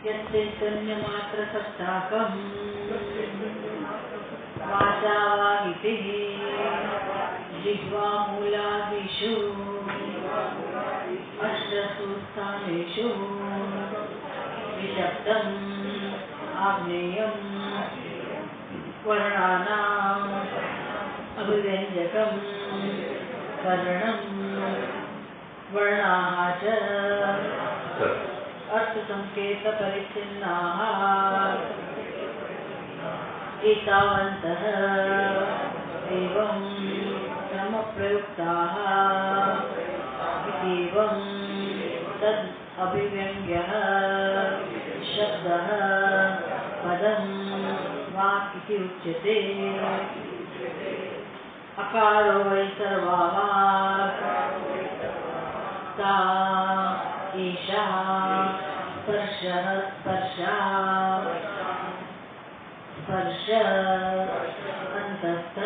यच्चैतन्यमात्रसत्ताकं वाचा वागिति जिह्वामूलादिषु अष्टसु स्थानेषु विषक्तम् आग्नेयं वर्णानाम् अभिव्यञ्जकं वर्णं वर्णाः च अर्थसंकेतपरिच्छिन्नाः एतावन्तः एवं क्रमप्रयुक्ताः इत्येवं तद् अभिव्यङ्ग्यः शब्दः पदं वाक् इति उच्यते। अकारो वै सर्वा वाक् सा एषा स्पर्शः स्पर्शा स्पर्श अन्तस्थ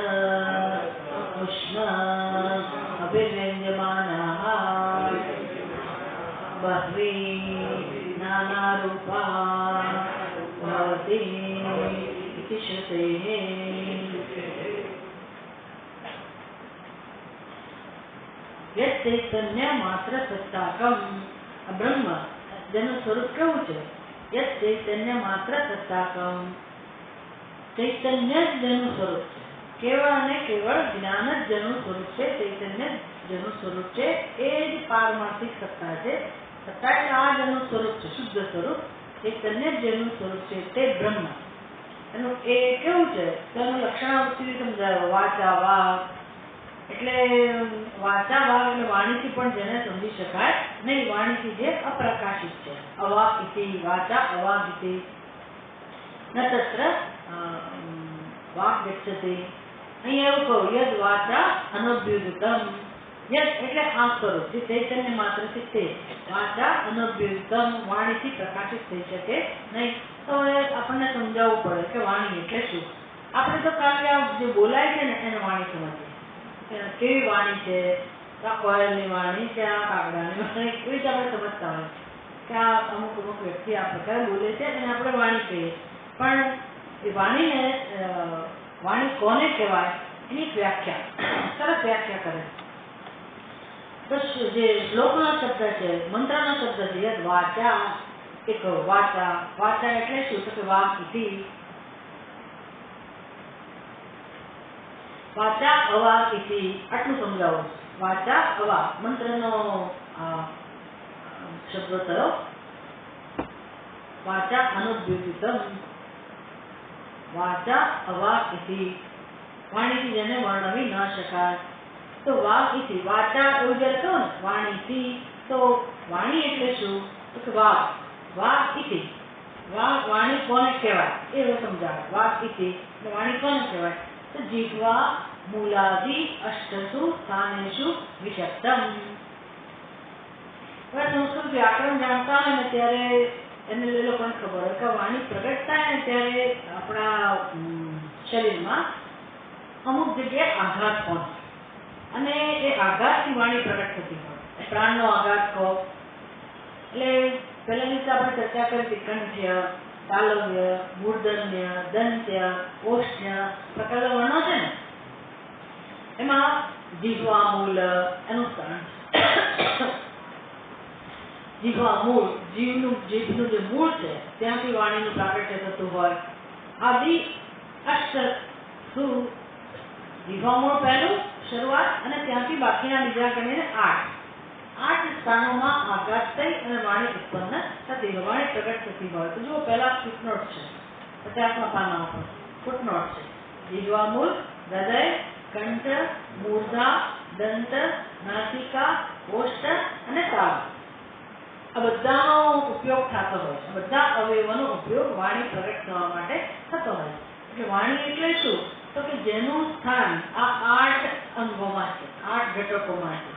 उष्ण अभिव्यञ्जमानाः बह्वी नानारूपा भवति इति श्रुतेः। यच्चैतन्यमात्रसत्ताकं ब्रह्म જેનું સ્વરૂપ કેવું છે? યત ચૈતન્ય માત્ર સત્તાકમ, ચૈતન્ય જ જેનું સ્વરૂપ છે, કેવળ અને કેવળ જ્ઞાન જ જેનું સ્વરૂપ છે, ચૈતન્ય જેનું સ્વરૂપ છે, એ જ પારમાર્થિક સત્તા છે. સત્તા એટલે આ જેનું સ્વરૂપ છે, શુદ્ધ સ્વરૂપ, ચૈતન્ય જેનું સ્વરૂપ છે તે બ્રહ્મ. એનું એ કેવું છે તેનું લક્ષણાવૃત્તિ સમજાવ્યો. વાચા વાગ એટલે વાચા ભાગ એટલે વાણીથી પણ જેને સમજી શકાય નહીં, વાણીથી જે અપ્રકાશિત છે. અવાક ઇતિ વાચા અવાક ઇતિ ન તત્ર વાક ગચ્છતિ. અહીં એવું કહું યદ વાચા અનભ્યુતમ. યદ એટલે આ સ્વરૂપ જે ચૈતન્ય માત્ર છે તે વાચા અનભ્યુતમ વાણીથી પ્રકાશિત થઈ શકે નહીં. તો આપણને સમજાવવું પડે કે વાણી એટલે શું. આપણે તો ખાલી આ જે બોલાય છે ને એને વાણી સમજીએ. કેવી વાણી છે, આ કોયલની વાણી કે આ કાગડાની વાણી, એવી રીતે આપણે સમજતા હોય કે આ અમુક અમુક વ્યક્તિ આ પ્રકારે બોલે છે એને આપણે વાણી કહીએ. પણ એ વાણીને વાણી કોને કહેવાય એની વ્યાખ્યા સરસ વ્યાખ્યા કરે. તો જે શ્લોકનો શબ્દ છે, મંત્રનો શબ્દ છે યદ વાચા, એક વાચા. વાચા એટલે શું? તો કે વાક ઇતિ. વાચા અવાક ઇતિ આટલું સમજાવું. વાચા અવાક મંત્રનો શબ્દ થયો. વાચા અનુદ્યોતિતમ, વાચા અવાક ઇતિ વાણીથી જેને વર્ણવી ન શકાય. તો વાક ઇતિ વાચા એવું જયારે કહો ને વાણીથી, તો વાણી એટલે શું? તો કે વાક. વાક ઇતિ વાણી કોને કહેવાય એ સમજાવે. વાક ઇતિ વાણી કોને કહેવાય? તો જીહ્વા મૂલાદિ અષ્ટસુ સ્થાનેષુ વિષક્તમ. હવે સંસ્કૃત વ્યાકરણ જાણતા હોય ને ત્યારે એને એ લોકોને ખબર હોય કે વાણી પ્રગટ થાય ને ત્યારે આપણા શરીરમાં અમુક જગ્યાએ આઘાત પહોંચે અને એ આઘાતથી વાણી પ્રગટ થતી હોય. પ્રાણનો આઘાત કહો એટલે પહેલા દિવસે આપણે ચર્ચા કરી કંઠ્ય, તાલવ્ય, મૂર્ધન્ય, દંત્ય, ઓષ્ઠ્ય પ્રકારના વર્ણો છે ને, એમાં જીહ્વા મૂળ એનું સ્થાન. જીહ્વા મૂળ જીભનું જે મૂળ છે ત્યાંથી વાણીનું પ્રાગટ્ય થતું હોય. આદિ અષ્ટ જીહ્વા મૂળ પહેલું શરૂઆત અને ત્યાંથી બાકીના બીજા ગણીને 8 સ્થાનોમાં આઘાત થઈ અને વાણી ઉત્પન્ન થતી હોય, વાણી પ્રગટ થતી હોય. તો જુઓ પહેલા ફૂટનોટ છે 50મા પાના ઉપર ફૂટનોટ છે. જીહ્વા મૂળ, હૃદય, કંઠ, મૂર્ધા, દંત, નાસિકા, ઓષ્ઠ અને તાલ. આ બધાનો ઉપયોગ થતો હોય છે. બધા અવયવોનો ઉપયોગ વાણી પ્રગટ થવા માટે થતો હોય. એટલે વાણી એટલે શું? તો કે જેનું સ્થાન આ 8 અંગોમાં છે, 8 ઘટકોમાં છે,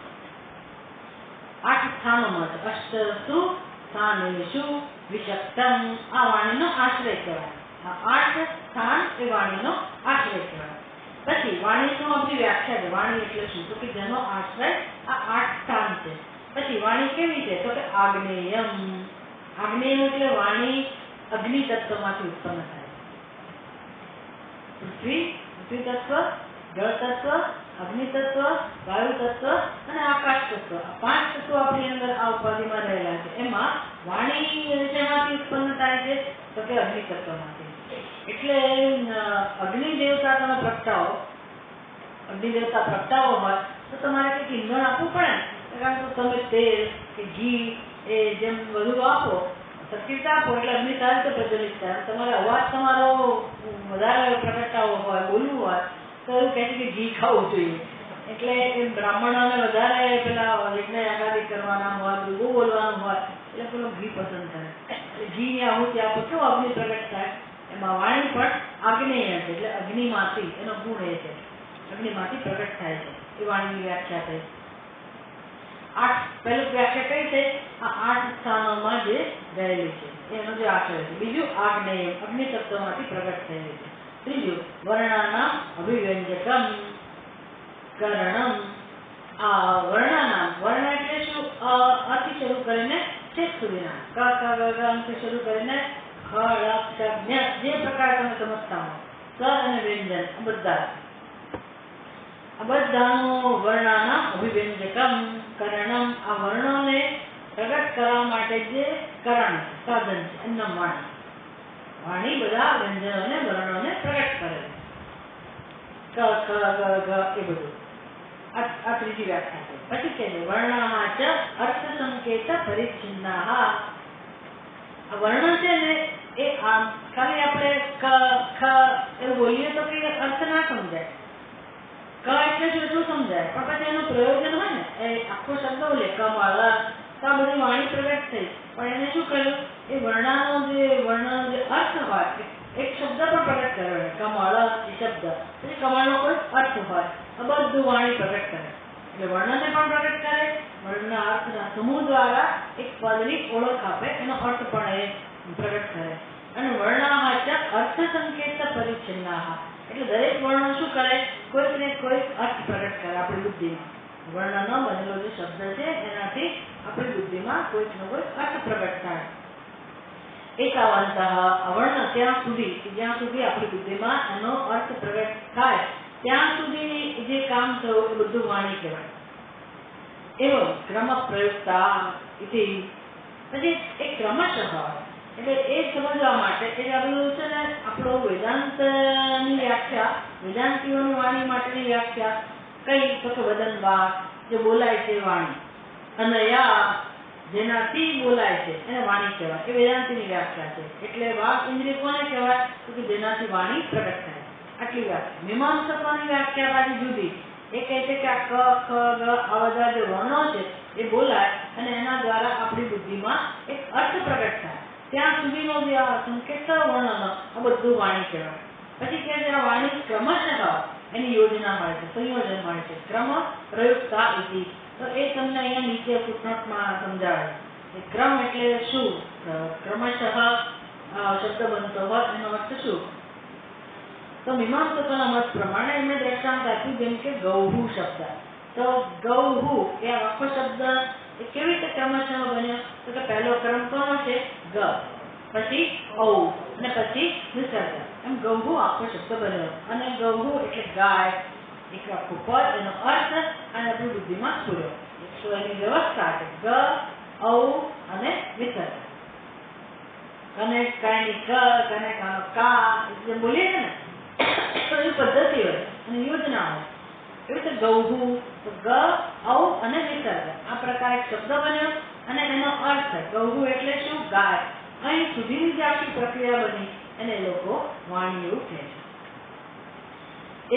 8 સ્થાનોમાં છે. અષ્ટસુ સ્થાનેષુ વિષક્તમ આ વાણીનો આશ્રય કહેવાય. આ 8 સ્થાન એ વાણીનો આશ્રય કહેવાય. પછી વાણીનો આપણી વ્યાખ્યા છે. વાણી એટલે શું? તો કે જેનો આશ્રય આ 8 સ્થાન છે. પછી વાણી કેવી છે? તો કે આગ્નેયમ. આગ્નેય એટલે વાણી અગ્નિ તત્વમાંથી ઉત્પન્ન થાય. પૃથ્વી તત્વ, જળ તત્વ, અગ્નિ તત્વ, વાયુ તત્વ અને આકાશ તત્વ, આ 5 તત્વો આપણી અંદર આ ઉપાધિમાં રહેલા છે. એમાં વાણી શેમાંથી ઉત્પન્ન થાય છે? તો કે અગ્નિ તત્વમાંથી. એટલે અગ્નિ દેવતા તમે પ્રગટાવો, અગ્નિ દેવતા પ્રગટાવો હોય તો તમારે કંઈક ઈંધણ આપવું પડે ને. કારણ કે તમે તેલ કે ઘી એ જેમ બધું આપો, સક્રિયતા આપો એટલે અગ્નિ સારી રીતે પ્રજ્વલિત થાય. તમારે અવાજ તમારો વધારે પ્રગટાવો હોય, બોલવું હોય તો એવું કહે છે કે ઘી ખાવું જોઈએ. એટલે બ્રાહ્મણોને વધારે પેલા યજ્ઞ યાગાદી કરવાના હોય, બહુ બોલવાનું હોય એટલે પેલો ઘી પસંદ કરે. એટલે ઘીની આહુતિ આપો કેવું અગ્નિ પ્રગટ થાય. એમાં વાણી પણ આગ્નેય છે એટલે અગ્નિમાંથી, એનો ગુણ એ છે અગ્નિમાંથી પ્રગટ થાય છે. એ વાણીની વ્યાખ્યા થઈ. 8 પહેલું વ્યાખ્યા કઈ છે? આ 8 સ્થાનોમાં જે રહેલી છે એનો જે આશય છે. બીજું આગ્નેય, અગ્નિ તત્વમાંથી પ્રગટ થયેલી છે. ત્રીજું વર્ણાનામ અભિવ્યંજકમ કરણમ. આ વર્ણાનામ, વર્ણ એટલે શું? અથી શરૂ કરીને છેક સુધીના, ક ખ ગ ઘ થી શરૂ કરીને ખ ળ ક્ષ જ્ઞ જે પ્રકાર તમે સમજતા હો, સ્વર અને વ્યંજન આ બધાનું વર્ણાનામ અભિવ્યંજકમ કરણમ. આ વર્ણોને પ્રગટ કરવા માટે જે કરણ સાધન છે એમના વાણી. વાણી બધા વ્યંજનોને વર્ણોને પ્રગટ કરે. ક ખ ગ ઘ એ બધું. આ ત્રીજી વ્યાખ્યા છે. પછી કે વર્ણાહ ચ અર્થ સંકેત પરિચ્છિન્નાહ. આ વર્ણ છે ને એ આમ ખાલી આપણે ક ખ એવું બોલીએ તો કઈ અર્થ ના સમજાય. ક એટલે શું એટલું સમજાય, પણ પછી એનું પ્રયોજન હોય ને, એ આખો શબ્દ બોલે કમળ, તો આ બધી વાણી પ્રગટ થઈ. પણ એને શું કર્યું? એ વર્ણનો જે અર્થ હોય એક શબ્દ પણ પ્રગટ કર્યો. કમળ એ શબ્દ, પછી કમળનો કોઈ અર્થ હોય, આ બધું વાણી પ્રગટ કરે. એટલે વર્ણને પણ પ્રગટ કરે, વર્ણના અર્થના સમૂહ દ્વારા એક પદની ઓળખ આપે, એનો અર્થ પણ એ પ્રગટ કરે. અને વર્ણાહ ચ અર્થ સંકેત પરિચ્છિન્નાહ. એટલે દરેક વર્ણો શું કરે? કોઈક ને કોઈક અર્થ પ્રગટ કરે આપણી બુદ્ધિમાં. વર્ણનો બનેલો જે શબ્દ છે એનાથી આપણી બુદ્ધિમાં કોઈક ને કોઈક અર્થ પ્રગટ થાય. એકાવંત વર્ણ ત્યાં સુધી, જ્યાં સુધી આપણી બુદ્ધિમાં એનો અર્થ પ્રગટ થાય ત્યાં સુધી જે કામ થયું એ બધું વાણી કહેવાય. એવો ક્રમ પ્રયુક્તા ઇતિ. પછી એ ક્રમશઃ એટલે એ સમજવા માટે એ બધું છે ને આપણો વેદાંતની વ્યાખ્યા, વેદાંતિઓની વાણી માટેની વ્યાખ્યા કઈ? તો કે વદન વાક, જે બોલાય છે વાણી, અને યા જેનાથી બોલાય છે એને વાણી કહેવાય. એ વેદાંતિની વ્યાખ્યા છે. એટલે વાક ઇન્દ્રિય કોને કહેવાય? તો કે જેનાથી વાણી પ્રગટ થાય. આટલી વ્યાખ્યા. મીમાંસકોની વ્યાખ્યા બાજુ જુદી. એ કહે છે કે આ ક ખ ગ આ બધા જે વર્ણો છે એ બોલાય અને એના દ્વારા આપણી બુદ્ધિમાં એક અર્થ પ્રગટ થાય. ત્યાં સુધીનો જે આ સંકેત વર્ણનો આ બધું વાણી કહેવાય. પછી કે આ વાણી ક્રમશઃ એની યોજના હોય છે, સંયોજન હોય છે. ક્રમ પ્રયુક્તા ઇતિ. તો એ તમને અહીંયા નીચે ફૂટનોટમાં સમજાવે છે. ક્રમ એટલે શું? ક્રમશઃ શબ્દ બનતો હોય એનો અર્થ શું? તો મીમાંસકોના મત પ્રમાણે એમને દ્રષ્ટાંત આપ્યું, જેમ કે ગૌહુ શબ્દ. તો ગૌહુ એ આખો શબ્દ એ કેવી રીતે ક્રમશઃ બન્યો? તો કે પહેલો ક્રમ કોનો છે? ગ, પછી ઔ અને પછી વિસર્ગ. એમ ગૌહુ આખો શબ્દ બન્યો. અને ગૌહુ એટલે ગાય, એક આખું પદ, એનો અર્થ અને આપણી બુદ્ધિમાં સ્ફુર્યો. તો એની વ્યવસ્થા છે ગ, ઔ અને વિસર્ગ. કને કાયની ક, કને કાનો કા, એટલે બોલીએ છે ને તો એવી પદ્ધતિ હોય અને યોજના હોય. એવી રીતે ગૌહુ, તો ગ, ઔ અને વિસર્ગ આ પ્રકારે એક શબ્દ બન્યો અને એનો અર્થ ગૌહુ એટલે શું? ગાય. અહીં સુધીની જે આખી પ્રક્રિયા બની એને લોકો વાણી એવું કહે છે.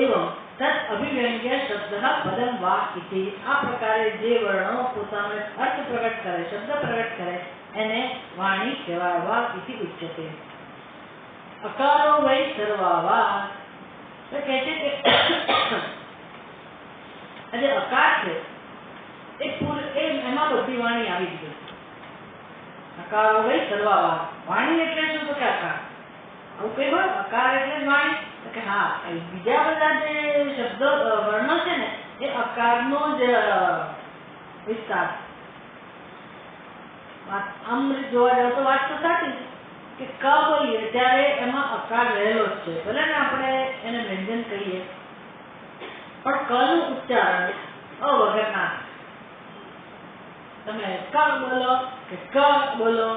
એવં તદ અભિવ્યંગ્ય શબ્દ પદમ વાક ઇતિ. આ પ્રકારે જે વર્ણો પોતાનો અર્થ પ્રગટ કરે, શબ્દ પ્રગટ કરે એને વાણી કહેવાય. વાક ઇતિ ઉચ્યતે. અકારો વૈ સર્વાવા. તો કહે છે કે જે અકાર છે એમાં બધી વાણી આવી ગઈ. અકારો વૈ સર્વાવા. વાણી એટલે શું? તો કે અકાર. આવું કઈ હોય અકાર એટલે જ વાણી? તો કે હા, બીજા બધા જે શબ્દો વર્ણો છે ને એ અકારનો જ વિસ્તાર. આમ જોવા જાવ તો વાત તો સાચી છે કે ક બોલીએ ત્યારે એમાં અકાર રહેલો જ છે, ભલે ને આપણે એને વ્યંજન કહીએ, પણ ક નું ઉચ્ચારણ અ વગર ના. તમે ક બોલો કે ક બોલો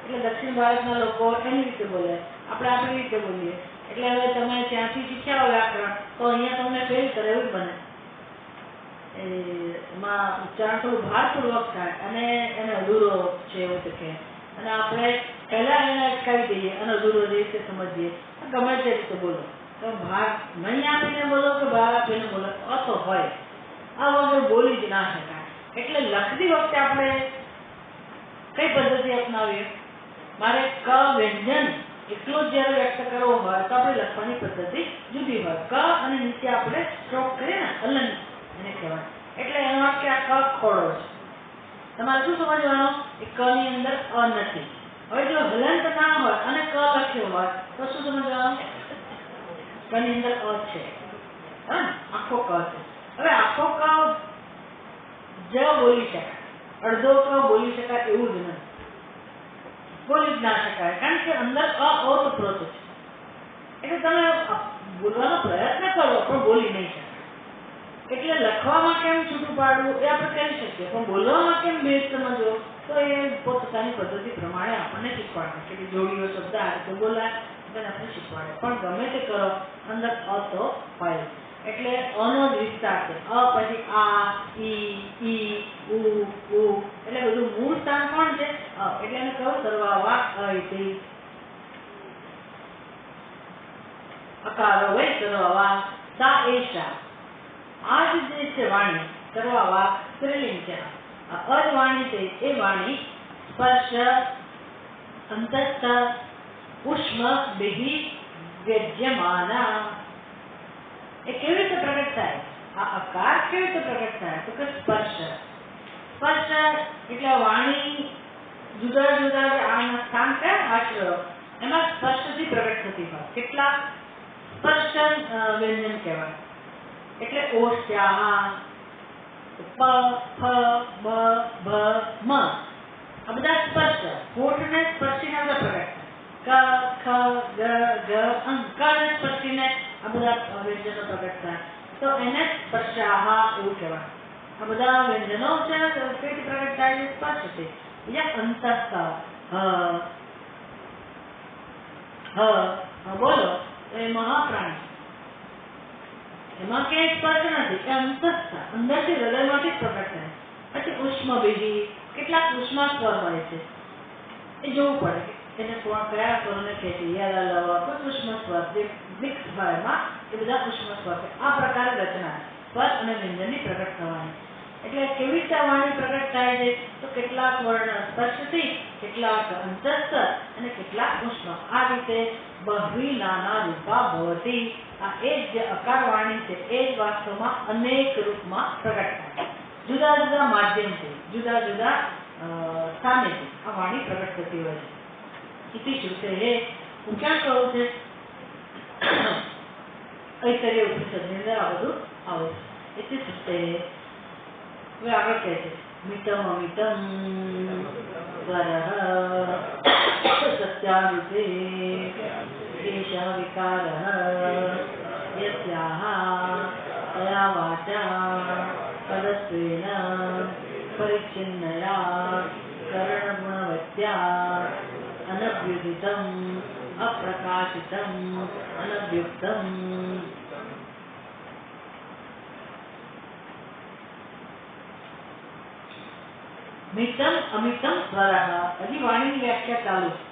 એટલે દક્ષિણ ભારતના લોકો એની રીતે બોલે, આપણે આપણી રીતે બોલીએ. એટલે હવે તમે ત્યાંથી શીખ્યા હોય વ્યાકરણ તો અહીંયા તમને ફેલ કરે એવું બને. એમાં ઉચ્ચારણ થોડું ભારપૂર્વક થાય અને એને અધૂરો છે એવું કે, અને આપણે પહેલા એને અટકાવી દઈએ અને અધૂરો જે રીતે સમજીએ, ગમે તે રીતે બોલો તો ભાર નહીં આપીને બોલો કે ભાર આપીને બોલો તો હોય, આ વગર બોલી જ ના શકાય. એટલે લખતી વખતે આપણે કઈ પદ્ધતિ અપનાવીએ? મારે ક વ્યંજન એટલો જ જ્યારે વ્યક્ત કરવો હોય તો આપણે લખવાની પદ્ધતિ જુદી હોય. ક અને નીચે આપણે સ્ટ્રોક કરીએ ને હલન એને કહેવાય. એટલે એનો અર્થ કે આ ક ખોડો છે. તમારે શું સમજવાનું? એ ક ની અંદર અ નથી. હવે જો હલંત ના હોય અને ક લખ્યો હોય તો શું સમજવાનું? ક ની અંદર અ છે, આખો ક છે. હવે આખો ક જ બોલી શકાય, અડધો ક બોલી શકાય એવું જ નથી, બોલી જ ના શકાય, કારણ કે અંદર અઓતપ્રોત છે. એટલે તમે બોલવાનો પ્રયત્ન કરો પણ બોલી નહીં શકાય. એટલે લખવામાં કેમ છૂટું પાડવું એ આપણે કરી શકીએ, પણ બોલવામાં કેમ ભેદ સમજવો તો એ પોતાની પદ્ધતિ પ્રમાણે આપણને શીખવાડે કે જોડીઓ શબ્દ આ રીતે બોલાય તેને આપણે શીખવાડે. પણ ગમે તે કરો અંદર અ તો હોય. એટલે અનો જ વિસ્તાર છે. અ પછી આ, ઈ, ઉ, એટલે બધું મૂળ સ્થાન કોણ છે? એટલે એને કહું સર્વાવા અ અકારો વૈ સર્વાવા સા એશા. આ જે છે વાણી સર્વાવા સ્ત્રીલિંગ છે. અ વાણી છે એ વાણી સ્પર્શ અંતસ્થ ઉષ્મ બેહી વ્યજ્યમાના. એ કેવી રીતે પ્રગટ થાય? આ અકાર કેવી રીતે પ્રગટ થાય? તો કે સ્પર્શ. સ્પર્શ એટલે વાણી જુદા જુદા આના સ્થાન કયા આશ્રયો એમાં સ્પર્શથી પ્રગટ થતી હોય. કેટલા સ્પર્શ વ્યંજન કહેવાય. એટલે ઓષ્યા, પ, ફ, બ, ભ, મ આ બધા સ્પર્શ હોઠને સ્પર્શીને બધા પ્રગટ થાય. ક, ખ, ગ, ને સ્પર્શીને આ બધા વ્યંજનો પ્રગટ થાય તો એને સ્પર્શાહા એવું કહેવાય. આ બધા વ્યંજનો છે કેવી પ્રગટ થાય છે? સ્પર્શથી. બીજા અંતસ્થ બોલો તો એ મહાપ્રાણી, એમાં ક્યાંય સ્પર્શ નથી, એ અંતસ્થ અંદરથી હૃદયમાંથી જ પ્રગટ થાય. પછી ઉષ્મ બીજી કેટલાક ઉષ્મા સ્વર હોય છે એ જોવું પડે એને કોણ કયા સ્વરને કહે છે. કોઈ ઉષ્મ સ્વર જે મિક્સ હોય એમાં એ બધા ઉષ્મ સ્વર છે. આ પ્રકારે રચના સ્વર અને વ્યંજનની પ્રગટ થવાની. એટલે કેવી રીતે વાણી પ્રગટ થાય છે? તો કેટલાક વર્ણ સ્પર્શથી, કેટલાક અંતસ્થ અને કેટલાક ઉષ્મ. આ રીતે બહવી નાના રૂપા ભવતી. આ એ જે અકાર વાણી છે એ જ વાસ્તવમાં અનેક રૂપમાં પ્રગટ થાય. જુદા જુદા માધ્યમથી, જુદા જુદા સ્થાનેથી આ વાણી પ્રગટ થતી હોય છે. ઇતિ શ્રુતે હે હું ક્યાં કહું છે? ઐતરેય ઉપનિષદની અંદર આ બધું આવે છે. ઇતિ શ્રુતે હવે આગળ કહે છે મિતમ અમિતમ સ્વરઃ સત્યારુતે એષા વિકારઃ યસ્યાઃ તયા વાચા પદત્વેન પરિચ્છિન્નયા કર્ણગુણવત્યા અનભ્યુદિતમ અપ્રકાશિતમ અનભ્યુક્તમ. મિતમ અમિતમ સ્વરઃ. હજી વાણીની વ્યાખ્યા ચાલુ છે.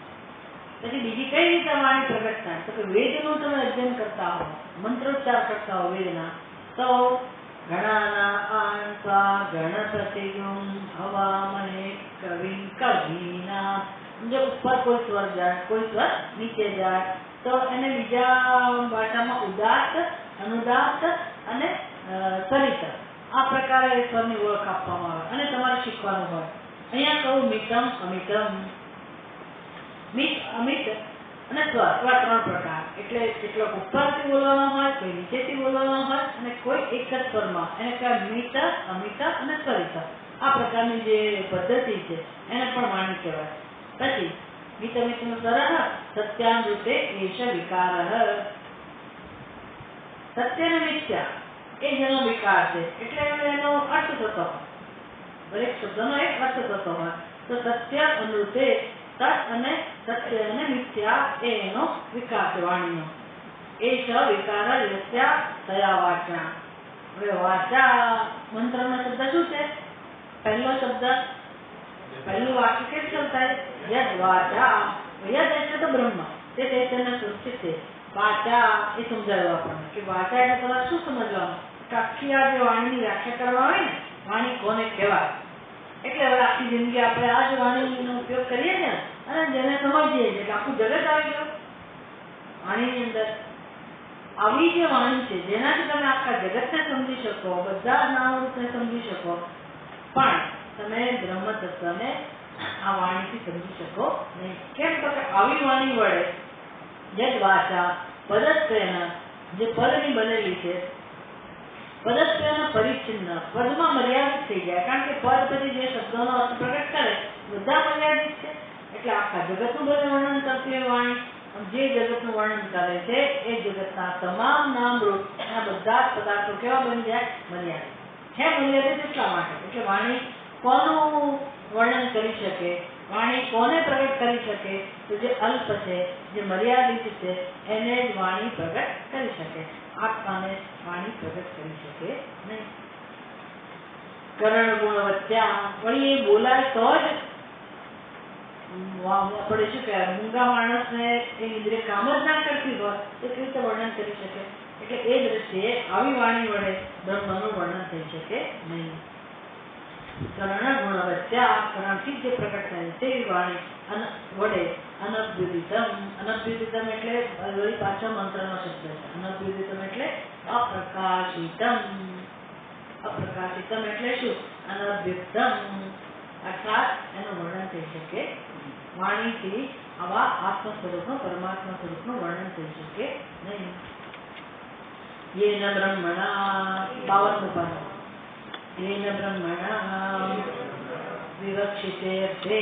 પછી બીજી કઈ રીતે વાણી પ્રગટ થાય? તો કે વેદનું તમે અધ્યયન કરતા હો, મંત્રોચ્ચાર કરતા હો વેદના, તો ગણાના આંસ્વા ગણપતિગું હવામહે કવિં કવીના. જો ઉપર કોઈ સ્વર જાય, કોઈ સ્વર નીચે જાય તો એને બીજા ભાષામાં ઉદાત્ત, અનુદાત્ત અને સરિત આ પ્રકારે સ્વરની ઓળખ આપવામાં આવે અને તમારે શીખવાનું હોય. અહીંયા કહું મિતમ અમિતમ. મિત, અમિત અને સ્વર એવા ત્રણ પ્રકાર. એટલે કેટલોક ઉપરથી બોલવાનો હોય, કોઈ નીચેથી બોલવાનો હોય અને કોઈ એક જ સ્વરમાં એને કહેવાય મિત, અમિત અને સ્વરિત. આ પ્રકારની જે પદ્ધતિ છે એને પણ વાણી કહેવાય. પછી ગીતમિતનું સરહ સત્યામૃતે એષ વિકાર. સત્ય અને મિથ્યા એ જેનો વિકાર છે એટલે એનો અર્થ થતો હોય, દરેક શબ્દનો એક અર્થ થતો હોય. તો સત્ય અમૃતે સત અને સત્ય અને મિથ્યા એ એનો વિકાર છે વાણીનો. એષ વિકાર યસ્યા તયા વાચા. હવે વાચા મંત્રનો શબ્દ શું છે? પહેલો શબ્દ, પહેલું વાક્ય કેમ શબ્દ? યદ વાચા. યદ એટલે તો બ્રહ્મ, તે ચૈતન્ય સ્વરૂપ છે. વાચા એ સમજાવ્યું આપણને કે વાચા એટલે તમારે શું સમજવાનું કે આખી આ જે વાણીની વ્યાખ્યા કરવા હોય ને, વાણી કોને કહેવાય. એટલે હવે આખી જિંદગી આપણે આ જ વાણીનો ઉપયોગ કરીએ ને અને જેને સમજીએ છીએ આખું જગત આવી ગયું વાણીની અંદર. આવી જે વાણી છે જેનાથી તમે આખા જગતને સમજી શકો, બધા જ નામરૂપને સમજી શકો, પણ તમે બ્રહ્મ તત્વને આ વાણીથી સમજી શકો નહીં. કેમ? તો કે આવી વાણી વડે યદ વાચા પદત્વેન, જે પદની બનેલી છે, પદત્વેન પરિચ્છિન્ન, પદમાં મર્યાદિત થઈ જાય. કારણ કે પદ પછી જે શબ્દોનો અર્થ પ્રગટ કરે બધા મર્યાદિત છે. એટલે આખા જગતનું બધું વર્ણન કરતી હોય વાણી. જે જગતનું વર્ણન કરે છે એ જગતના તમામ નામરૂપ એના બધા જ પદાર્થો કેવા બની જાય? મર્યાદિત છે. મર્યાદિત એટલા માટે એટલે વાણી કોનું વર્ણન કરી શકે, વાણી કોને પ્રગટ કરી શકે? તો જે અલ્પ છે, જે મર્યાદિત છે એને જ વાણી પ્રગટ કરી શકે. આત્માને વાણી પ્રગટ કરી શકે નહીં. કરણ ગુણવત્યા, વળી એ બોલાય તો જ આપણે શું કહેવાય, મૂંગા માણસને એ ઇન્દ્રિય કામ જ ના કરતી હોય તો કેવી રીતે વર્ણન કરી શકે? એટલે એ દ્રષ્ટિએ આવી વાણી વડે બ્રહ્મનું વર્ણન થઈ શકે નહીં. કરણ ગુણવત્યા, કરણથી જે પ્રકટ થાય તેવી વાણી વડે અનભ્યુદિતમ. અનભ્યુદિતમ એટલે વળી પાછો મંત્રનો શબ્દ છે. અનભ્યુદિતમ એટલે અપ્રકાશિતમ. અપ્રકાશિતમ એટલે શું? અનભ્યુક્તમ, અર્થાત એનું વર્ણન થઈ શકે. વાણીથી આવા આત્મ સ્વરૂપનું, પરમાત્મા સ્વરૂપનું વર્ણન થઈ શકે નહીં. યેન બ્રહ્મણા 52 પાદ. યેન બ્રહ્મણા વિવક્ષિતે અર્થે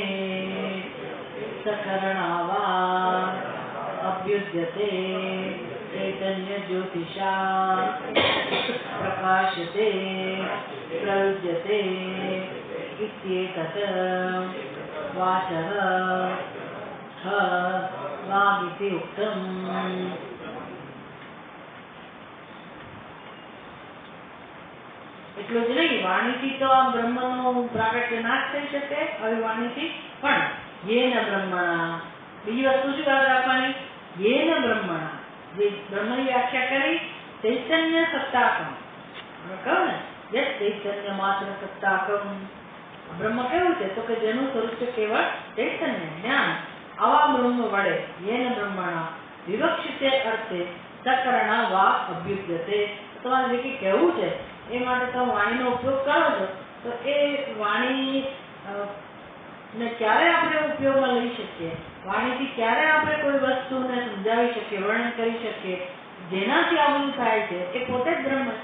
સકરણાવા અભ્યુદ્યતે ચૈતન્ય જ્યોતિષા પ્રકાશતે પ્રયુજ્યતે ઇત્યેતત વાચઃ વાગિતિ ઉક્તમ. એટલું જ નહીં, વાણીથી તો આ બ્રહ્મનો પ્રાગટ્ય નાશ થઈ શકે આવી વાણીથી, પણ યેન બ્રહ્મણા, બીજી વસ્તુ શું યાદ રાખવાની? યેન બ્રહ્મણા, જે બ્રહ્મની વ્યાખ્યા કરી ચૈતન્ય સત્તાકમ. કહું ને યસ ચૈતન્ય માત્ર સત્તાકમ. બ્રહ્મ કેવું છે? તો કે જેનું સ્વરૂપ છે કેવળ ચૈતન્ય જ્ઞાન. આવા બ્રહ્મ વડે યેન બ્રહ્મણા વિવક્ષિતે અર્થે સકરણ વા અભ્યુદ્યતે. તમારે જે કંઈ કહેવું છે એ માટે તમે વાણીનો ઉપયોગ કરો છો તો એ વાણી ને ક્યારે આપણે ઉપયોગમાં લઈ શકીએ? વાણીથી ક્યારે આપણે કોઈ વસ્તુને સમજાવી શકીએ, વર્ણન કરી શકીએ? જેનાથી આ બધું થાય છે એ પોતે જ બ્રહ્મ છે.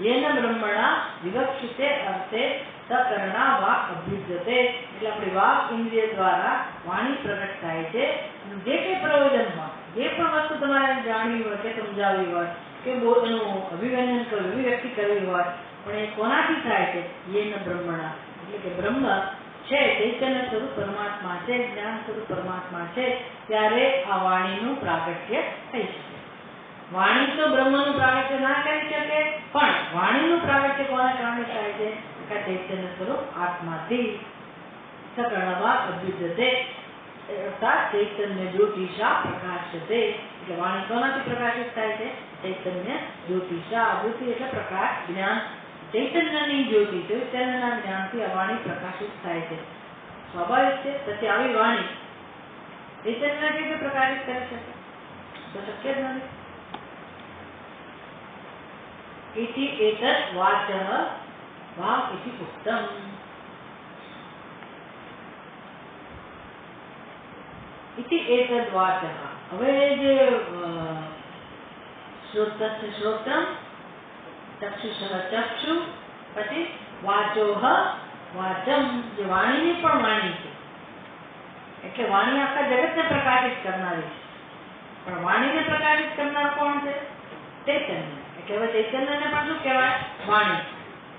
યેન બ્રહ્મણા વિવક્ષિતે અર્થે સકરણા વા અભ્યુદ્યતે. એટલે આપણી વાક ઇન્દ્રિય દ્વારા વાણી પ્રગટ થાય છે. જે કંઈ પ્રયોજન હોય, જે પણ વસ્તુ તમારે જાણવી હોય કે સમજાવવી હોય કે એનું અભિવ્યંજન કરવું, અભિવ્યક્તિ કરવી હોય, પણ એ કોનાથી થાય છે? યેન બ્રહ્મણા. એટલે કે બ્રહ્મ છે, ચૈતન્ય સ્વરૂપ પરમાત્મા છે, જ્ઞાન સ્વરૂપ પરમાત્મા છે, ત્યારે આ વાણીનું પ્રાગટ્ય થઈ શકે. વાણી તો બ્રહ્મનું પ્રાગટ્ય ના કરી શકે, પણ વાણીનું પ્રાગટ્ય કોના કારણે થાય છે? ચૈતન્ય સ્વરૂપ આત્માથી. સકરણવા અભ્યુદ્યતે અર્થાત ચૈતન્ય જ્યોતિષા પ્રકાશતે. એટલે વાણી કોનાથી પ્રકાશિત થાય છે? ચૈતન્ય જ્યોતિષા. જ્યોતિ એટલે પ્રકાશ, જ્ઞાન. ચૈતન્યની જ્યોતિ, ચૈતન્યના જ્ઞાનથી આ વાણી પ્રકાશિત થાય છે. સ્વાભાવિક છે. પછી આવી વાણી ચૈતન્ય કેવી રીતે પ્રકાશિત કરી શકે? તો શક્ય જ નથી. इति एतत् वाचः वाक् इति उक्तम्. इति एतद् वाचः. હવે જે શ્રોતસ્ય શ્રોતમ, ચક્ષુષઃ ચક્ષુ, પછી વાચોઃ વાચમ જે વાણીની પણ વાણી છે, એટલે વાણી આખા જગતને પ્રકાશિત કરનારી છે. પણ વાણીને પ્રકાશિત કરનાર કોણ છે? ચૈતન્ય. એટલે હવે ચૈતન્યને પણ શું કહેવાય? વાણી.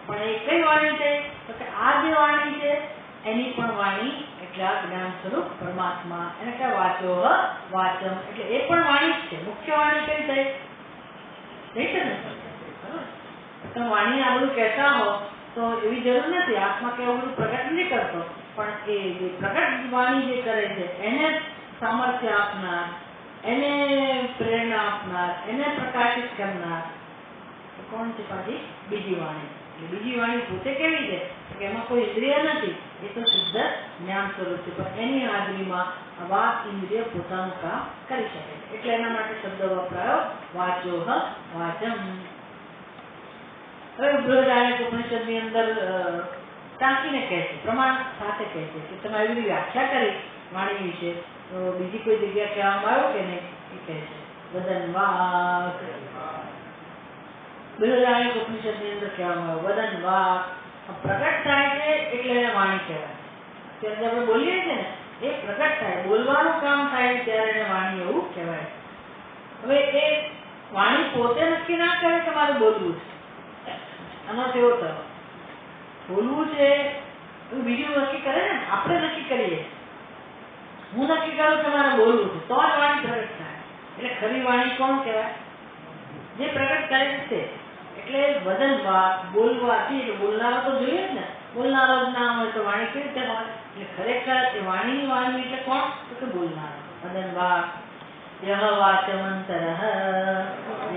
પણ એ કઈ વાણી છે? તો કે આ જે વાણી છે એની પણ વાણી એટલે આ જ્ઞાન સ્વરૂપ પરમાત્મા. એને કહેવાય વાચો વાચમ. એટલે એ પણ વાણી જ છે. મુખ્ય વાણી કઈ થઈ? ચૈતન્ય. તમે વાણી આ બધું કહેતા હો તો એવી જરૂર નથી. આત્મા કે એવું બધું પ્રગટ નથી કરતો, પણ એ જે પ્રગટ વાણી જે કરે છે એને સામર્થ્ય આપનાર, એને પ્રેરણા આપનાર, એને પ્રકાશિત કરનાર કોણ છે? પાછી બીજી વાણી. એટલે બીજી વાણી પોતે કેવી છે કે એમાં કોઈ ઇન્દ્રિય નથી, એ તો શુદ્ધ જ્ઞાન સ્વરૂપ છે, પણ એની હાજરીમાં વાત ઇન્દ્રિય પોતાનું કામ કરી શકે. એટલે એના માટે શબ્દ વપરાયો વાચો વાચમ. હવે બૃહદારણ્યક ઉપનિષદની અંદર ટાંકીને કહે છે, પ્રમાણ સાથે કહે છે કે તમે એવી વ્યાખ્યા કરી વાણી વિશે, તો બીજી કોઈ જગ્યા કહેવામાં આવ્યું કે નહીં? એ કહે છે વદન વાક. બૃહદારણ્યક ઉપનિષદની અંદર કહેવામાં આવ્યું વદન વાક. પ્રગટ થાય છે એટલે એને વાણી કહેવાય. ત્યારે આપણે બોલીએ છીએ ને એ પ્રગટ થાય, બોલવાનું કામ થાય ત્યારે એને વાણી એવું કહેવાય. હવે એ વાણી પોતે નક્કી ના કરે કે મારે બોલવું છે, આનો તેવો થયો બોલવું છે એવું બીજું નક્કી કરે ને, આપણે નક્કી કરીએ. હું નક્કી કરું કે મારે બોલવું છે તો જ વાણી પ્રગટ થાય. એટલે ખરી વાણી કોણ કહેવાય? જે પ્રગટ કરે છે. એટલે વદન વાત બોલવાથી, એટલે બોલનારો તો જોઈએ જ ને. બોલનારો જ ના હોય તો વાણી કેવી રીતે હોય? એટલે ખરેખર એ વાણીની વાણી એટલે કોણ? તો કે બોલનારો. વદન વાત યહ વાચમંતરઃ